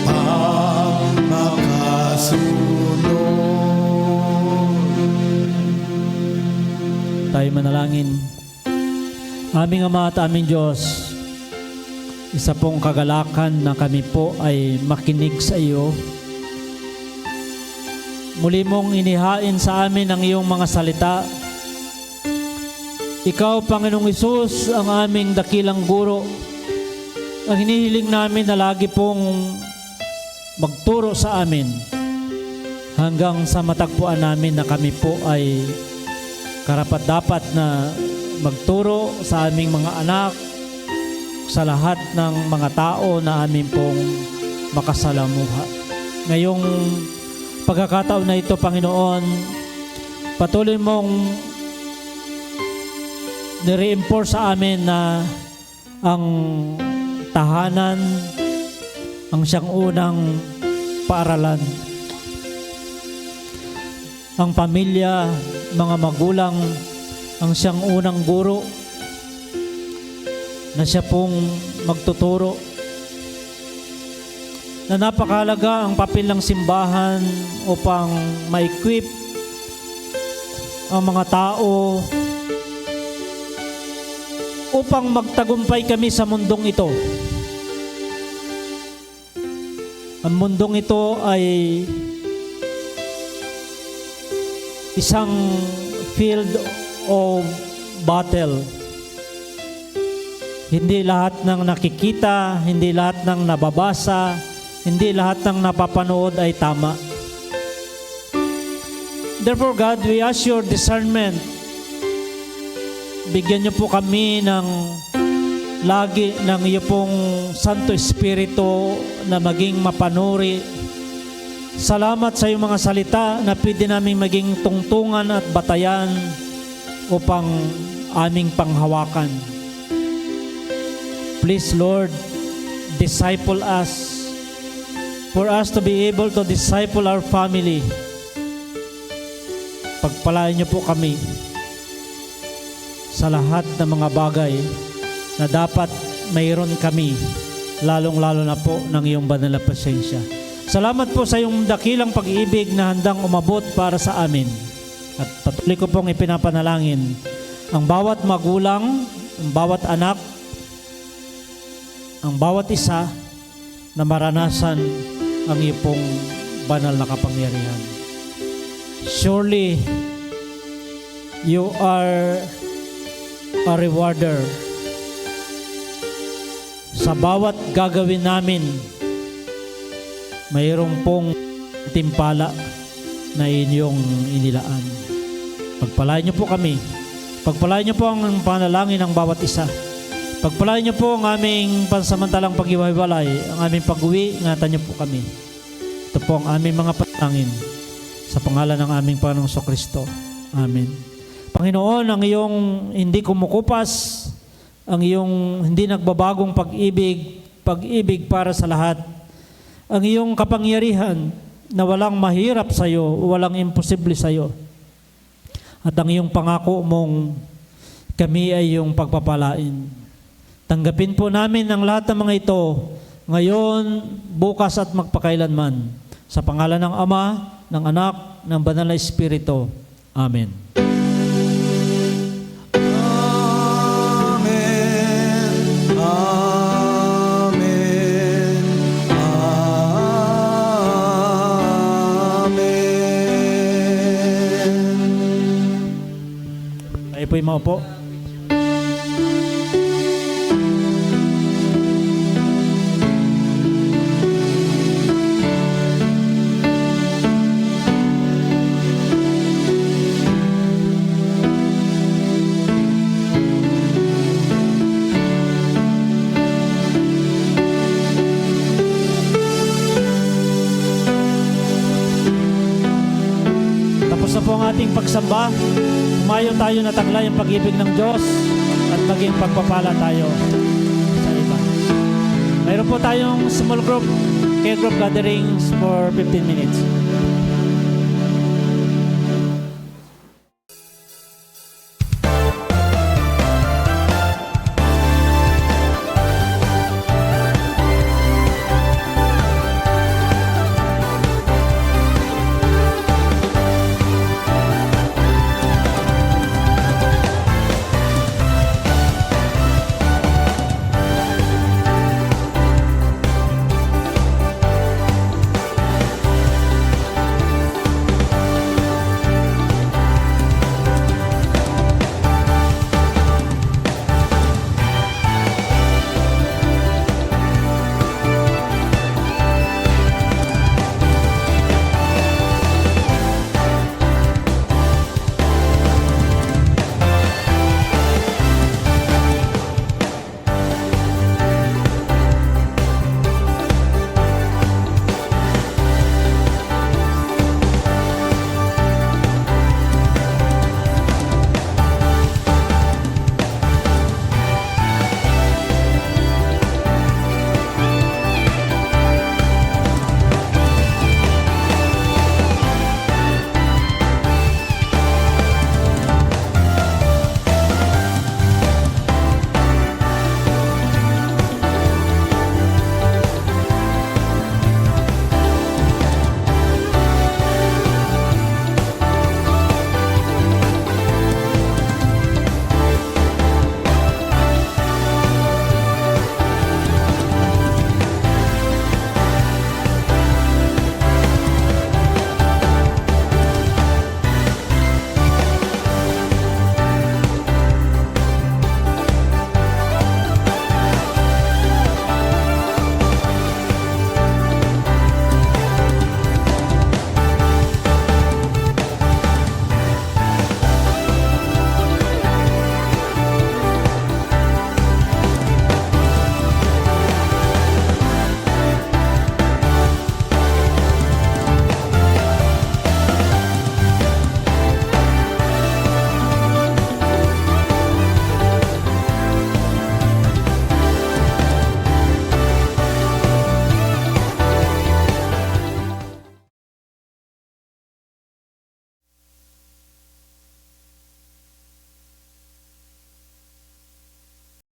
S5: upang makasunod.
S6: Tayo manalangin. Aming Ama at aming Diyos, isa pong kagalakan na kami po ay makinig sa iyo. Muli mong inihain sa amin ang iyong mga salita. Ikaw, Panginoong Hesus, ang aming dakilang guro. Ang hinihiling namin na lagi pong magturo sa amin hanggang sa matagpuan namin na kami po ay karapat-dapat na magturo sa aming mga anak, sa lahat ng mga tao na amin pong makasalamuha. Ngayong pagkakataon na ito, Panginoon, patuloy mong nire-enforce sa amin na ang tahanan ang siyang unang paaralan. Ang pamilya, mga magulang, ang siyang unang guro na siya pong magtuturo. Na napakahalaga ang papel ng simbahan upang ma-equip ang mga tao upang magtagumpay kami sa mundong ito. Ang mundong ito ay isang field of battle. Hindi lahat ng nakikita, hindi lahat ng nababasa, hindi lahat ng napapanood ay tama. Therefore, God, we ask your discernment. Bigyan niyo po kami ng lagi ng iyo pong Santo Espiritu na maging mapanuri. Salamat sa iyong mga salita na pwede namin maging tungtungan at batayan upang aming panghawakan. Please, Lord, disciple us for us to be able to disciple our family. Pagpalain niyo po kami sa lahat ng mga bagay na dapat mayroon kami, lalong-lalo na po ng iyong banal na presensya. Salamat po sa iyong dakilang pag-ibig na handang umabot para sa amin. At patuloy ko pong ipinapanalangin ang bawat magulang, ang bawat anak, ang bawat isa na maranasan ang iyong pong banal na kapangyarihan. Surely, you are a rewarder sa bawat gagawin namin. Mayroong pong timpala na inyong inilaan. Pagpalain niyo po kami. Pagpalain niyo po ang panalangin ng bawat isa. Pagpalain niyo po ang aming pansamantalang pag-iwalay, ang aming pag-uwi, ingatan niyo po kami. Ito po ang aming mga panalangin sa pangalan ng aming Panginoong Kristo. Amen. Panginoon, ang iyong hindi kumukupas, ang iyong hindi nagbabagong pag-ibig para sa lahat, ang iyong kapangyarihan na walang mahirap sa iyo, walang imposible sa iyo, at ang iyong pangako mong kami ay iyong pagpapalain. Tanggapin po namin ang lahat ng mga ito ngayon, bukas at magpakailanman. Sa pangalan ng Ama, ng Anak, ng Banal na Espiritu. Amen. Tayo po'y maupo. na po ang ating pagsamba. Tumayo tayo na taglay ang pag-ibig ng Diyos at maging pagpapala tayo sa iba. Mayroon po tayong small group, care group gatherings for 15 minutes.